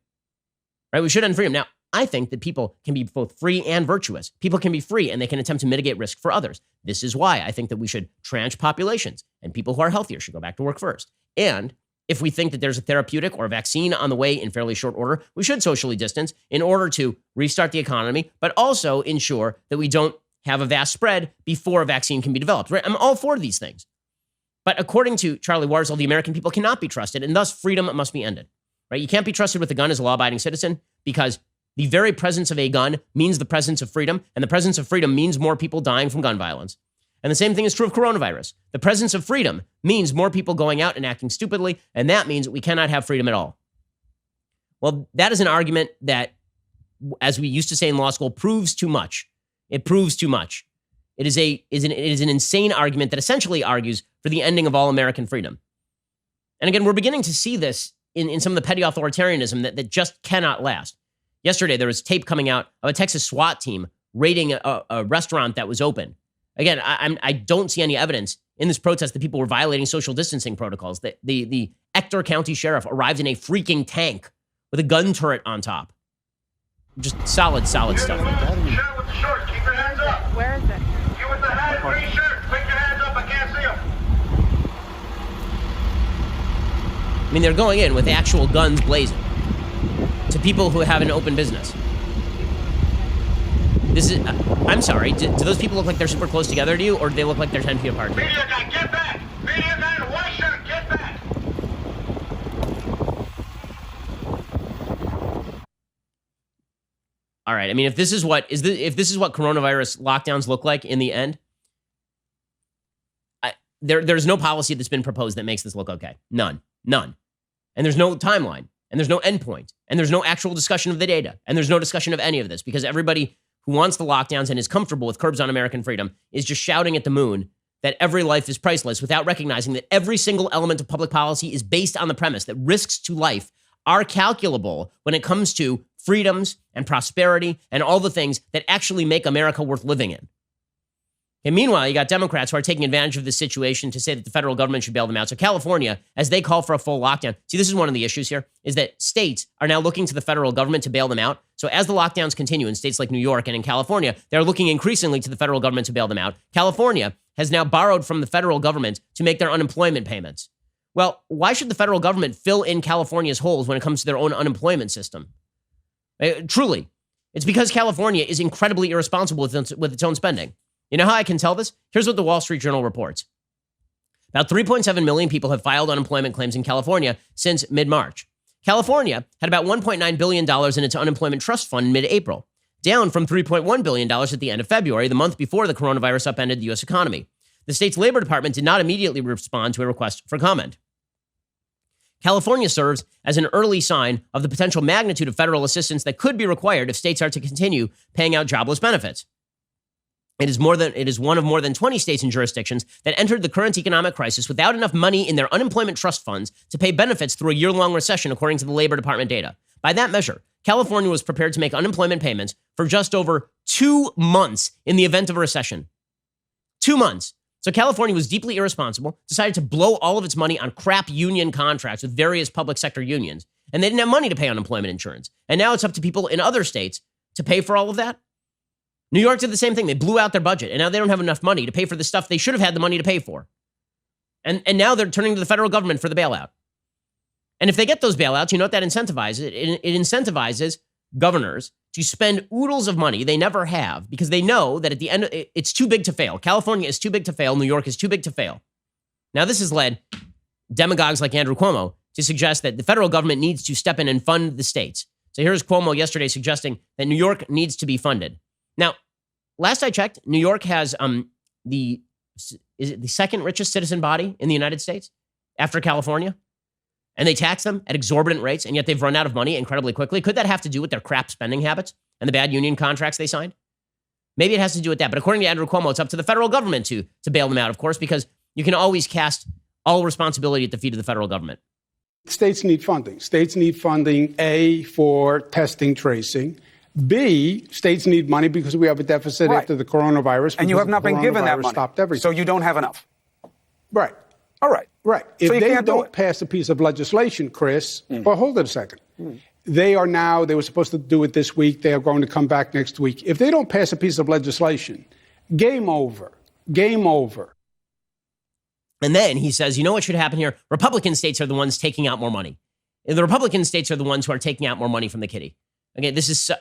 Right? We should end freedom. Now, I think that people can be both free and virtuous. People can be free and they can attempt to mitigate risk for others. This is why I think that we should tranche populations and people who are healthier should go back to work first. And if we think that there's a therapeutic or a vaccine on the way in fairly short order, we should socially distance in order to restart the economy, but also ensure that we don't have a vast spread before a vaccine can be developed. Right? I'm all for these things. But according to Charlie Warzel, the American people cannot be trusted, and thus freedom must be ended. Right? You can't be trusted with a gun as a law-abiding citizen because the very presence of a gun means the presence of freedom, and the presence of freedom means more people dying from gun violence. And the same thing is true of coronavirus. The presence of freedom means more people going out and acting stupidly, and that means that we cannot have freedom at all. Well, that is an argument that, as we used to say in law school, proves too much. It proves too much. It is an insane argument that essentially argues for the ending of all American freedom. And again, we're beginning to see this in some of the petty authoritarianism that just cannot last. Yesterday, there was tape coming out of a Texas SWAT team raiding a restaurant that was open. Again, I don't see any evidence in this protest that people were violating social distancing protocols. The Ector County Sheriff arrived in a freaking tank with a gun turret on top. Just solid stuff like that. Keep your hands up. Where is I mean, they're going in with actual guns blazing to people who have an open business. This is, I'm sorry, do those people look like they're super close together to you, or do they look like they're 10 feet apart? Media guy, get back! Media guy in a white shirt, get back! All right, I mean, if this is what coronavirus lockdowns look like in the end, there's no policy that's been proposed that makes this look okay. None. And there's no timeline, and there's no endpoint, and there's no actual discussion of the data, and there's no discussion of any of this, because everybody who wants the lockdowns and is comfortable with curbs on American freedom is just shouting at the moon that every life is priceless without recognizing that every single element of public policy is based on the premise that risks to life are calculable when it comes to freedoms and prosperity and all the things that actually make America worth living in. And meanwhile, you got Democrats who are taking advantage of this situation to say that the federal government should bail them out. So California, as they call for a full lockdown, see, this is one of the issues here, is that states are now looking to the federal government to bail them out. So as the lockdowns continue in states like New York and in California, they're looking increasingly to the federal government to bail them out. California has now borrowed from the federal government to make their unemployment payments. Well, why should the federal government fill in California's holes when it comes to their own unemployment system? Truly, it's because California is incredibly irresponsible with its own spending. You know how I can tell this? Here's what the Wall Street Journal reports. About 3.7 million people have filed unemployment claims in California since mid-March. California had about $1.9 billion in its unemployment trust fund in mid-April, down from $3.1 billion at the end of February, the month before the coronavirus upended the U.S. economy. The state's Labor Department did not immediately respond to a request for comment. California serves as an early sign of the potential magnitude of federal assistance that could be required if states are to continue paying out jobless benefits. It is one of more than 20 states and jurisdictions that entered the current economic crisis without enough money in their unemployment trust funds to pay benefits through a year-long recession, according to the Labor Department data. By that measure, California was prepared to make unemployment payments for just over 2 months in the event of a recession. 2 months. So California was deeply irresponsible, decided to blow all of its money on crap union contracts with various public sector unions, and they didn't have money to pay unemployment insurance. And now it's up to people in other states to pay for all of that. New York did the same thing. They blew out their budget, and now they don't have enough money to pay for the stuff they should have had the money to pay for. And now they're turning to the federal government for the bailout. And if they get those bailouts, you know what that incentivizes? It incentivizes governors to spend oodles of money they never have because they know that at the end, it's too big to fail. California is too big to fail. New York is too big to fail. Now, this has led demagogues like Andrew Cuomo to suggest that the federal government needs to step in and fund the states. So here's Cuomo yesterday suggesting that New York needs to be funded. Now, last I checked, New York has the second richest citizen body in the United States after California, and they tax them at exorbitant rates, and yet they've run out of money incredibly quickly. Could that have to do with their crap spending habits and the bad union contracts they signed? Maybe it has to do with that, but according to Andrew Cuomo, it's up to the federal government to bail them out, of course, because you can always cast all responsibility at the feet of the federal government. States need funding. States need funding, A, for testing, tracing. B, states need money because we have a deficit after the coronavirus. And you have not been given that money. Stopped everything. So you don't have enough. Right. All right. Right. If so they don't pass a piece of legislation, Chris, well, hold it a second. They were supposed to do it this week. They are going to come back next week. If they don't pass a piece of legislation, game over. Game over. And then he says, you know what should happen here? Republican states are the ones taking out more money. And the Republican states are the ones who are taking out more money from the kitty. Okay, this is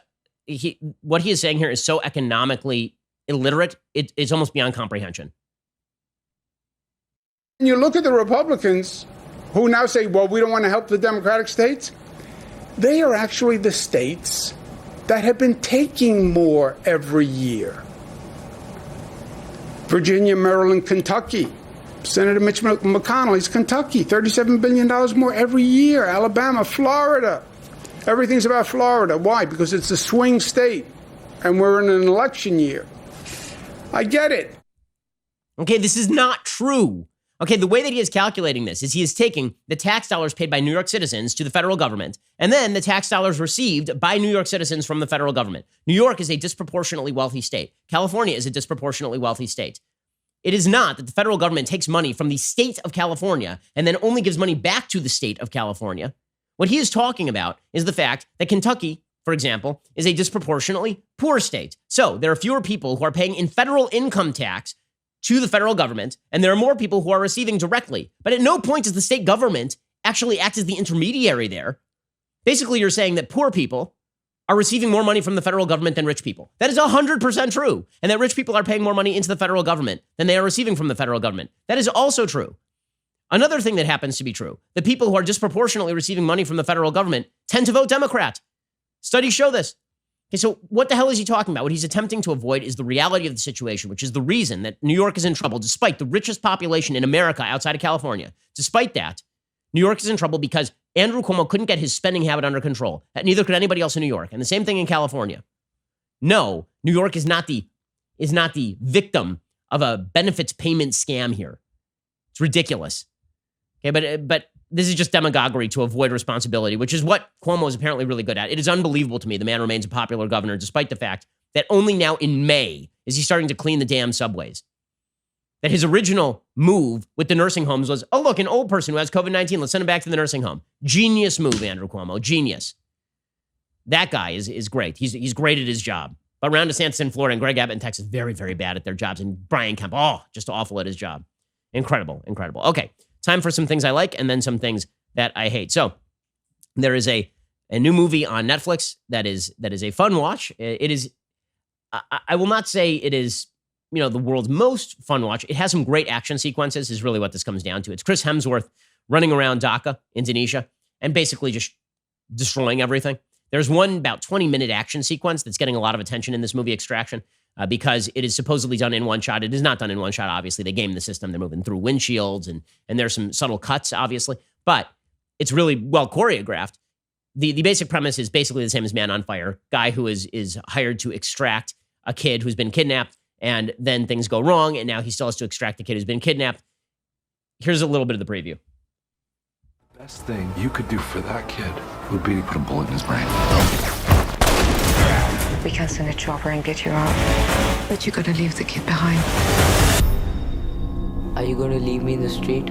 what he is saying here is so economically illiterate, it's almost beyond comprehension. And you look at the Republicans who now say, well, we don't want to help the Democratic states. They are actually the states that have been taking more every year. Virginia, Maryland, Kentucky. Senator Mitch McConnell, he's Kentucky, $37 billion more every year. Alabama, Florida. Everything's about Florida. Why? Because it's a swing state, and we're in an election year. I get it. Okay, this is not true. Okay, the way that he is calculating this is he is taking the tax dollars paid by New York citizens to the federal government, and then the tax dollars received by New York citizens from the federal government. New York is a disproportionately wealthy state. California is a disproportionately wealthy state. It is not that the federal government takes money from the state of California and then only gives money back to the state of California. What he is talking about is the fact that Kentucky, for example, is a disproportionately poor state. So there are fewer people who are paying in federal income tax to the federal government, and there are more people who are receiving directly. But at no point does the state government actually act as the intermediary there. Basically, you're saying that poor people are receiving more money from the federal government than rich people. That is 100% true. And that rich people are paying more money into the federal government than they are receiving from the federal government. That is also true. Another thing that happens to be true, the people who are disproportionately receiving money from the federal government tend to vote Democrat. Studies show this. Okay, so what the hell is he talking about? What he's attempting to avoid is the reality of the situation, which is the reason that New York is in trouble, despite the richest population in America outside of California. Despite that, New York is in trouble because Andrew Cuomo couldn't get his spending habit under control. Neither could anybody else in New York. And the same thing in California. No, New York is not the victim of a benefits payment scam here. It's ridiculous. Okay, but this is just demagoguery to avoid responsibility, which is what Cuomo is apparently really good at. It is unbelievable to me the man remains a popular governor, despite the fact that only now in May is he starting to clean the damn subways. That his original move with the nursing homes was, oh, look, an old person who has COVID-19, let's send him back to the nursing home. Genius move, Andrew Cuomo, genius. That guy is great. He's great at his job. But Ron DeSantis in Florida and Greg Abbott in Texas, very, very bad at their jobs. And Brian Kemp, just awful at his job. Incredible. Okay, time for some things I like and then some things that I hate. So there is a new movie on Netflix that is a fun watch. It is, I will not say it is, the world's most fun watch. It has some great action sequences is really what this comes down to. It's Chris Hemsworth running around Dhaka, Indonesia, and basically just destroying everything. There's one about 20-minute action sequence that's getting a lot of attention in this movie, Extraction, because it is supposedly done in one shot. It is not done in one shot, obviously. They game the system. They're moving through windshields, and there's some subtle cuts, obviously. But it's really well choreographed. The basic premise is basically the same as Man on Fire. Guy who is hired to extract a kid who's been kidnapped, and then things go wrong, and now he still has to extract the kid who's been kidnapped. Here's a little bit of the preview. The best thing you could do for that kid would be to put a bullet in his brain. We can send a chopper and get you out. But you gotta leave the kid behind. Are you gonna leave me in the street?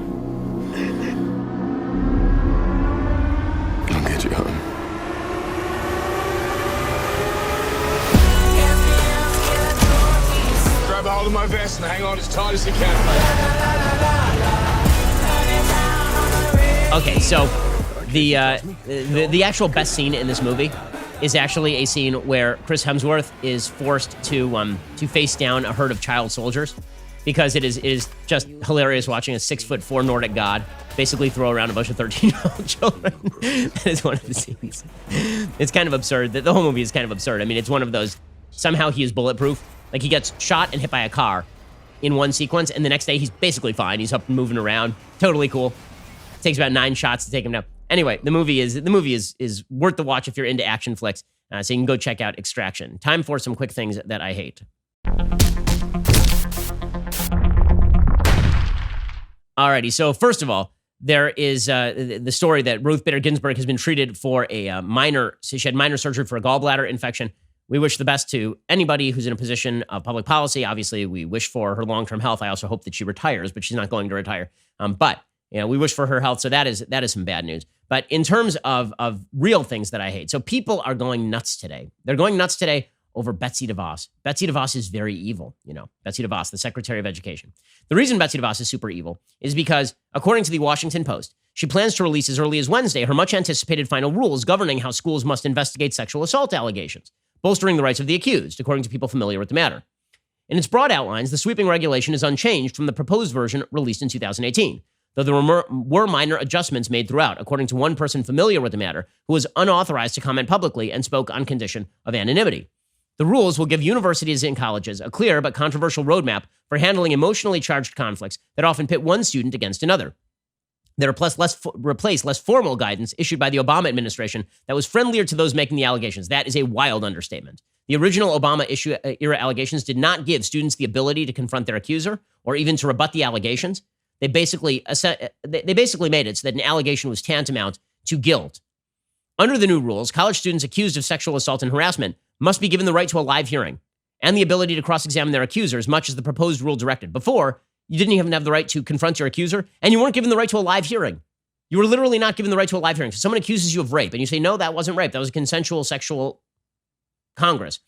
I'll get you home. Grab a hold of my vest and hang on as tight as you can. Okay, so the actual best scene in this movie is actually a scene where Chris Hemsworth is forced to face down a herd of child soldiers, because it is just hilarious watching a 6'4" Nordic god basically throw around a bunch of 13-year-old children. That is one of the scenes. It's kind of absurd. The whole movie is kind of absurd. I mean, it's one of those, somehow he is bulletproof. Like, he gets shot and hit by a car in one sequence, and the next day he's basically fine. He's up and moving around. Totally cool. It takes about 9 shots to take him down. Anyway, the movie is worth the watch if you're into action flicks. So you can go check out Extraction. Time for some quick things that I hate. Alrighty, so first of all, there is the story that Ruth Bader Ginsburg has been treated for she had minor surgery for a gallbladder infection. We wish the best to anybody who's in a position of public policy. Obviously, we wish for her long-term health. I also hope that she retires, but she's not going to retire. But we wish for her health. So that is some bad news. But in terms of real things that I hate, so people are going nuts today. They're going nuts today over Betsy DeVos. Betsy DeVos is very evil. Betsy DeVos, the Secretary of Education. The reason Betsy DeVos is super evil is because, according to the Washington Post, she plans to release as early as Wednesday her much-anticipated final rules governing how schools must investigate sexual assault allegations, bolstering the rights of the accused, according to people familiar with the matter. In its broad outlines, the sweeping regulation is unchanged from the proposed version released in 2018, though there were minor adjustments made throughout, according to one person familiar with the matter who was unauthorized to comment publicly and spoke on condition of anonymity. The rules will give universities and colleges a clear but controversial roadmap for handling emotionally charged conflicts that often pit one student against another. They replace less formal guidance issued by the Obama administration that was friendlier to those making the allegations. That is a wild understatement. The original Obama era allegations did not give students the ability to confront their accuser or even to rebut the allegations. They basically made it so that an allegation was tantamount to guilt. Under the new rules, college students accused of sexual assault and harassment must be given the right to a live hearing and the ability to cross-examine their accusers, much as the proposed rule directed. Before, you didn't even have the right to confront your accuser, and you weren't given the right to a live hearing. You were literally not given the right to a live hearing. So someone accuses you of rape, and you say, no, that wasn't rape. That was a consensual sexual congress.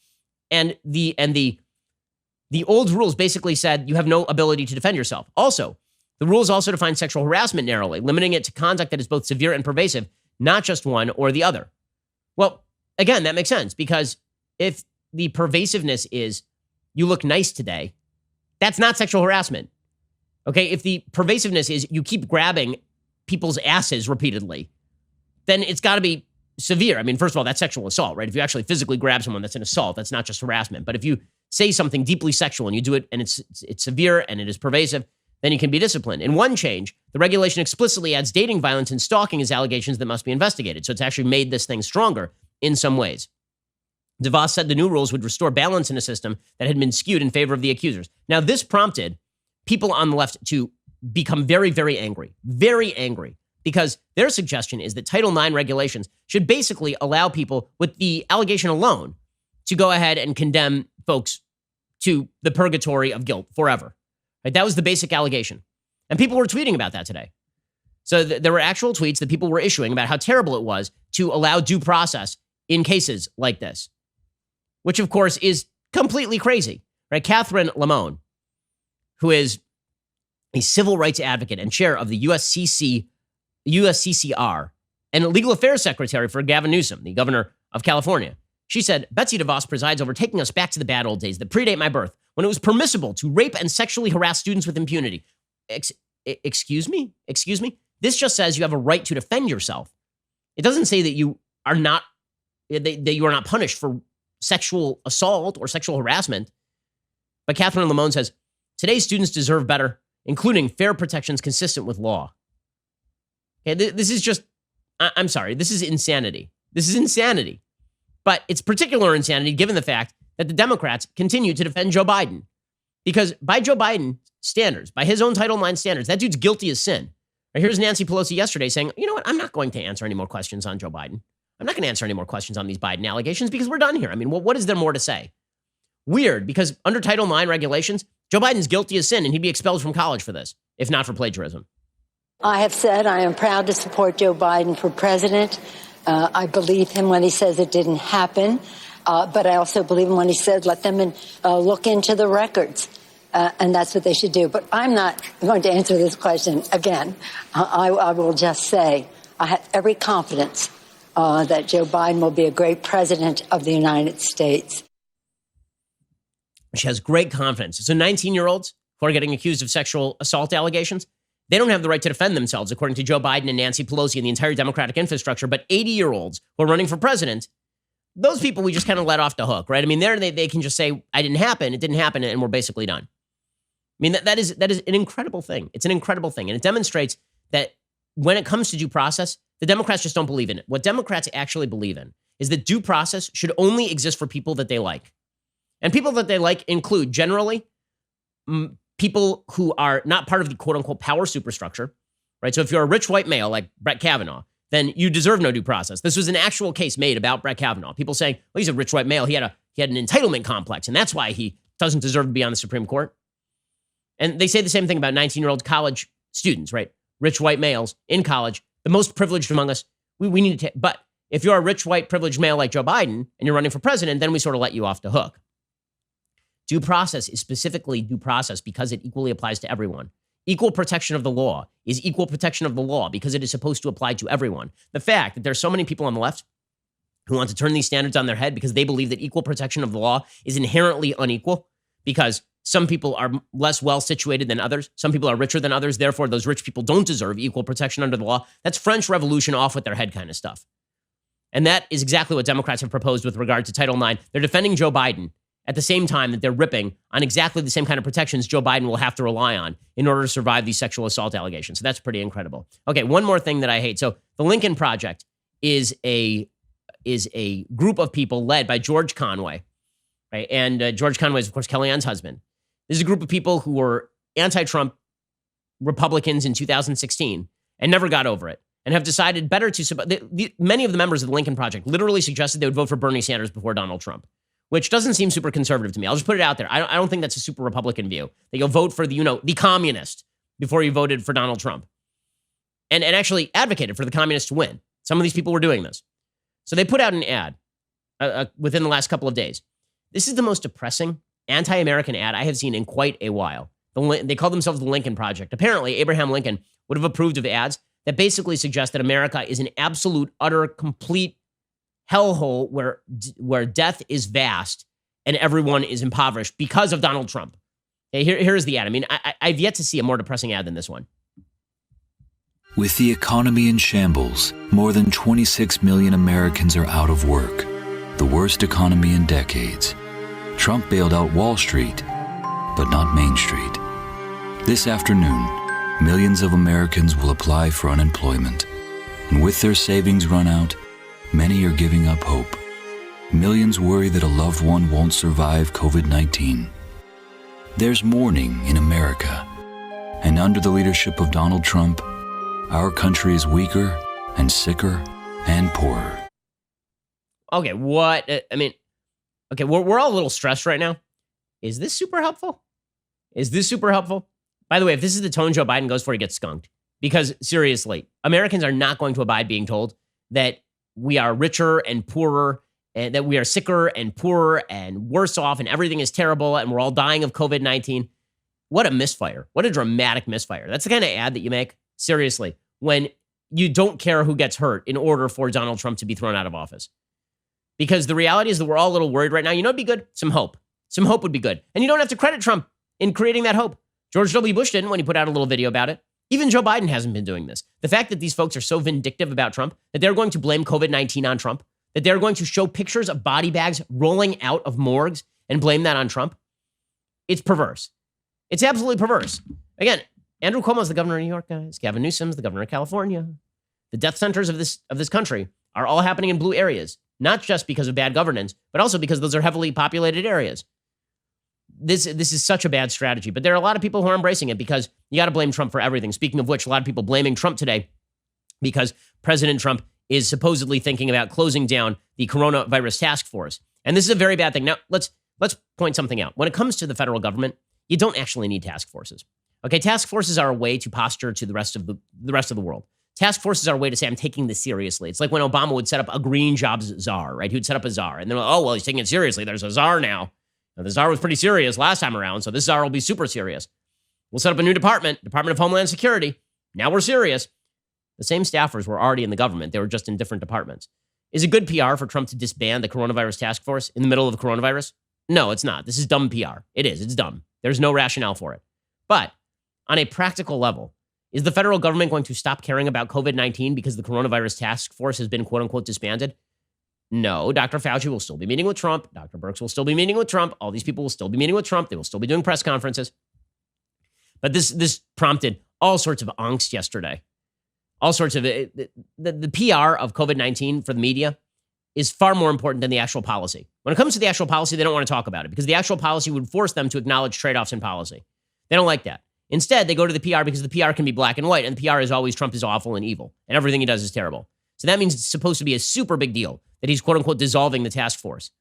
And the old rules basically said you have no ability to defend yourself. Also, The rules also define sexual harassment narrowly, limiting it to conduct that is both severe and pervasive, not just one or the other. Well, again, that makes sense because if the pervasiveness is you look nice today, that's not sexual harassment. Okay, if the pervasiveness is you keep grabbing people's asses repeatedly, then it's got to be severe. I mean, first of all, that's sexual assault, right? If you actually physically grab someone, that's an assault. That's not just harassment. But if you say something deeply sexual and you do it and it's severe and it is pervasive, then you can be disciplined. In one change, the regulation explicitly adds dating violence and stalking as allegations that must be investigated. So it's actually made this thing stronger in some ways. DeVos said the new rules would restore balance in a system that had been skewed in favor of the accusers. Now, this prompted people on the left to become very, very angry, because their suggestion is that Title IX regulations should basically allow people with the allegation alone to go ahead and condemn folks to the purgatory of guilt forever. Right? That was the basic allegation. And people were tweeting about that today. So there were actual tweets that people were issuing about how terrible it was to allow due process in cases like this, which of course is completely crazy, right? Catherine Lamone, who is a civil rights advocate and chair of the USCCR and a legal affairs secretary for Gavin Newsom, the governor of California. She said, Betsy DeVos presides over taking us back to the bad old days that predate my birth, when it was permissible to rape and sexually harass students with impunity. Excuse me? This just says you have a right to defend yourself. It doesn't say that you are not punished for sexual assault or sexual harassment. But Catherine Lamone says, today's students deserve better, including fair protections consistent with law. Okay, this is just, I'm sorry, this is insanity. But it's particular insanity given the fact that the Democrats continue to defend Joe Biden. Because by Joe Biden standards, by his own Title IX standards, that dude's guilty as sin. Right, here's Nancy Pelosi yesterday saying, you know what, I'm not going to answer any more questions on Joe Biden. I'm not going to answer any more questions on these Biden allegations because we're done here. I mean, what is there more to say? Weird, because under Title IX regulations, Joe Biden's guilty as sin and he'd be expelled from college for this, if not for plagiarism. I have said I am proud to support Joe Biden for president. I believe him when he says it didn't happen, but I also believe him when he said let them look into the records, and that's what they should do. But I'm not going to answer this question again. I will just say I have every confidence that Joe Biden will be a great president of the United States. She has great confidence. So 19-year-olds who are getting accused of sexual assault allegations, they don't have the right to defend themselves, according to Joe Biden and Nancy Pelosi and the entire Democratic infrastructure. But 80-year-olds who are running for president, those people we just kind of let off the hook, right? I mean, they can just say, it didn't happen, and we're basically done. I mean, that is an incredible thing. It's an incredible thing. And it demonstrates that when it comes to due process, the Democrats just don't believe in it. What Democrats actually believe in is that due process should only exist for people that they like. And people that they like include generally people who are not part of the quote unquote power superstructure, right? So if you're a rich white male like Brett Kavanaugh, then you deserve no due process. This was an actual case made about Brett Kavanaugh. People saying, well, he's a rich white male. He had an entitlement complex, and that's why he doesn't deserve to be on the Supreme Court. And they say the same thing about 19-year-old college students, right? Rich white males in college, the most privileged among us. We need to, but if you're a rich white privileged male like Joe Biden and you're running for president, then we sort of let you off the hook. Due process is specifically due process because it equally applies to everyone. Equal protection of the law is equal protection of the law because it is supposed to apply to everyone. The fact that there's so many people on the left who want to turn these standards on their head because they believe that equal protection of the law is inherently unequal because some people are less well situated than others. Some people are richer than others. Therefore, those rich people don't deserve equal protection under the law. That's French Revolution off with their head kind of stuff. And that is exactly what Democrats have proposed with regard to Title IX. They're defending Joe Biden at the same time that they're ripping on exactly the same kind of protections Joe Biden will have to rely on in order to survive these sexual assault allegations. So that's pretty incredible. Okay, one more thing that I hate. So the Lincoln Project is a group of people led by George Conway, right? And George Conway is, of course, Kellyanne's husband. This is a group of people who were anti-Trump Republicans in 2016 and never got over it and have decided better to... Many of the members of the Lincoln Project literally suggested they would vote for Bernie Sanders before Donald Trump, which doesn't seem super conservative to me. I'll just put it out there. I don't think that's a super Republican view, that you'll vote for the communist before you voted for Donald Trump. And actually advocated for the communists to win. Some of these people were doing this. So they put out an ad within the last couple of days. This is the most depressing anti-American ad I have seen in quite a while. They call themselves the Lincoln Project. Apparently, Abraham Lincoln would have approved of ads that basically suggest that America is an absolute, utter, complete hellhole where death is vast and everyone is impoverished because of Donald Trump. Okay, here's the ad. I mean, I've yet to see a more depressing ad than this one. With the economy in shambles, more than 26 million Americans are out of work. The worst economy in decades. Trump bailed out Wall Street, but not Main Street. This afternoon, millions of Americans will apply for unemployment. And with their savings run out, many are giving up hope. Millions worry that a loved one won't survive COVID-19. There's mourning in America. And under the leadership of Donald Trump, our country is weaker and sicker and poorer. Okay, what? I mean, okay, we're all a little stressed right now. Is this super helpful? Is this super helpful? By the way, if this is the tone Joe Biden goes for, he gets skunked. Because seriously, Americans are not going to abide being told that we are richer and poorer, and that we are sicker and poorer and worse off, and everything is terrible, and we're all dying of COVID-19. What a misfire. What a dramatic misfire. That's the kind of ad that you make, seriously, when you don't care who gets hurt in order for Donald Trump to be thrown out of office. Because the reality is that we're all a little worried right now. You know what'd be good? Some hope. Some hope would be good. And you don't have to credit Trump in creating that hope. George W. Bush didn't when he put out a little video about it. Even Joe Biden hasn't been doing this. The fact that these folks are so vindictive about Trump, that they're going to blame COVID-19 on Trump, that they're going to show pictures of body bags rolling out of morgues and blame that on Trump, it's perverse. It's absolutely perverse. Again, Andrew Cuomo's the governor of New York, guys. Gavin Newsom's the governor of California. The death centers of this country are all happening in blue areas, not just because of bad governance, but also because those are heavily populated areas. This is such a bad strategy, but there are a lot of people who are embracing it because you got to blame Trump for everything. Speaking of which, a lot of people blaming Trump today because President Trump is supposedly thinking about closing down the coronavirus task force. And this is a very bad thing. Now, let's point something out. When it comes to the federal government, you don't actually need task forces. Okay, task forces are a way to posture to the rest of the world. Task forces are a way to say, I'm taking this seriously. It's like when Obama would set up a green jobs czar, right? He would set up a czar. And they're like, oh, well, he's taking it seriously. There's a czar now. Now, the czar was pretty serious last time around, so this czar will be super serious. We'll set up a new Department of Homeland Security. Now we're serious. The same staffers were already in the government. They were just in different departments. Is it good PR for Trump to disband the coronavirus task force in the middle of the coronavirus? No, it's not. This is dumb PR. It is. It's dumb. There's no rationale for it. But on a practical level, is the federal government going to stop caring about COVID-19 because the coronavirus task force has been, quote unquote, disbanded? No, Dr. Fauci will still be meeting with Trump. Dr. Birx will still be meeting with Trump. All these people will still be meeting with Trump. They will still be doing press conferences. But this prompted all sorts of angst yesterday. All sorts of the PR of COVID-19 for the media is far more important than the actual policy. When it comes to the actual policy, they don't want to talk about it because the actual policy would force them to acknowledge trade-offs in policy. They don't like that. Instead, they go to the PR because the PR can be black and white, and the PR is always Trump is awful and evil, and everything he does is terrible. So that means it's supposed to be a super big deal that he's, quote unquote, dissolving the task force.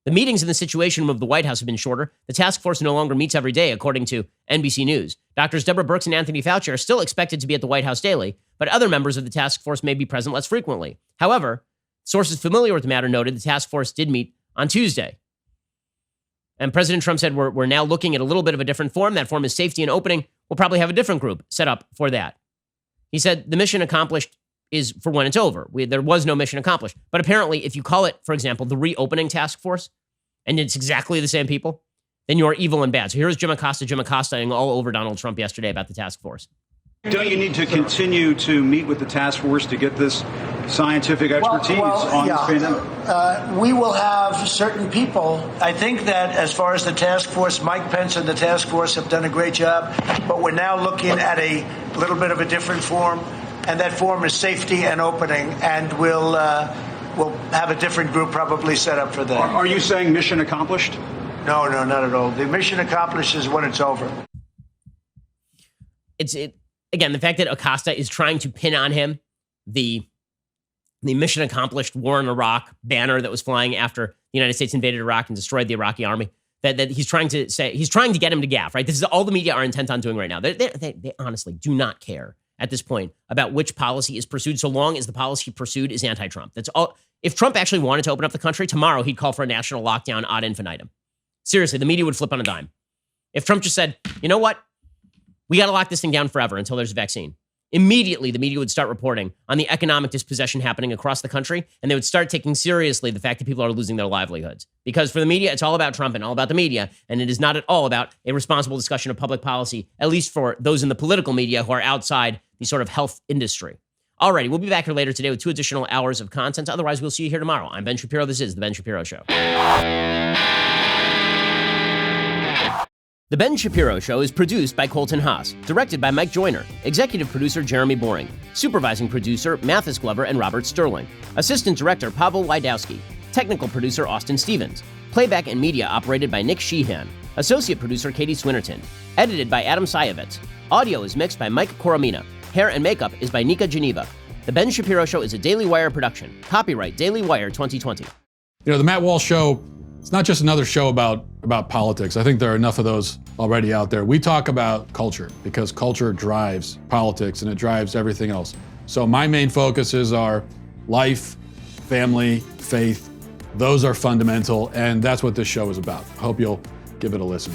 The meetings in the Situation Room of the White House have been shorter. The task force no longer meets every day, according to NBC News. Doctors Deborah Birx and Anthony Fauci are still expected to be at the White House daily, but other members of the task force may be present less frequently. However, sources familiar with the matter noted the task force did meet on Tuesday. And President Trump said, we're now looking at a little bit of a different form. That form is safety and opening. We'll probably have a different group set up for that. He said the mission accomplished is for when it's over. There was no mission accomplished. But apparently, if you call it, for example, the reopening task force, and it's exactly the same people, then you're evil and bad. So here's Jim Acosta all over Donald Trump yesterday about the task force. Don't you need to continue to meet with the task force to get this scientific expertise on this pandemic? We will have certain people. I think that as far as the task force, Mike Pence and the task force have done a great job, but we're now looking at a little bit of a different form, and that form is safety and opening, and we'll have a different group probably set up for that. Are you saying mission accomplished? No, not at all. The mission accomplished is when it's over. Again, the fact that Acosta is trying to pin on him the mission accomplished war in Iraq banner that was flying after the United States invaded Iraq and destroyed the Iraqi army, that he's trying to get him to gaffe, right? This is all the media are intent on doing right now. They honestly do not care at this point about which policy is pursued, so long as the policy pursued is anti-Trump. That's all. If Trump actually wanted to open up the country tomorrow, he'd call for a national lockdown ad infinitum. Seriously, the media would flip on a dime. If Trump just said, you know what? We got to lock this thing down forever until there's a vaccine. Immediately, the media would start reporting on the economic dispossession happening across the country, and they would start taking seriously the fact that people are losing their livelihoods. Because for the media, it's all about Trump and all about the media, and it is not at all about a responsible discussion of public policy, at least for those in the political media who are outside the sort of health industry. Alrighty, we'll be back here later today with 2 additional hours of content. Otherwise, we'll see you here tomorrow. I'm Ben Shapiro. This is The Ben Shapiro Show. The Ben Shapiro Show is produced by Colton Haas, directed by Mike Joyner, executive producer Jeremy Boring, supervising producer Mathis Glover and Robert Sterling, assistant director Pavel Wydowski, technical producer Austin Stevens, playback and media operated by Nick Sheehan, associate producer Katie Swinnerton, edited by Adam Sayevitz. Audio is mixed by Mike Coromina. Hair and makeup is by Nika Geneva. The Ben Shapiro Show is a Daily Wire production. Copyright Daily Wire 2020. You know, the Matt Walsh Show, it's not just another show about politics. I think there are enough of those already out there. We talk about culture because culture drives politics and it drives everything else. So my main focuses are life, family, faith. Those are fundamental, and that's what this show is about. Hope you'll give it a listen.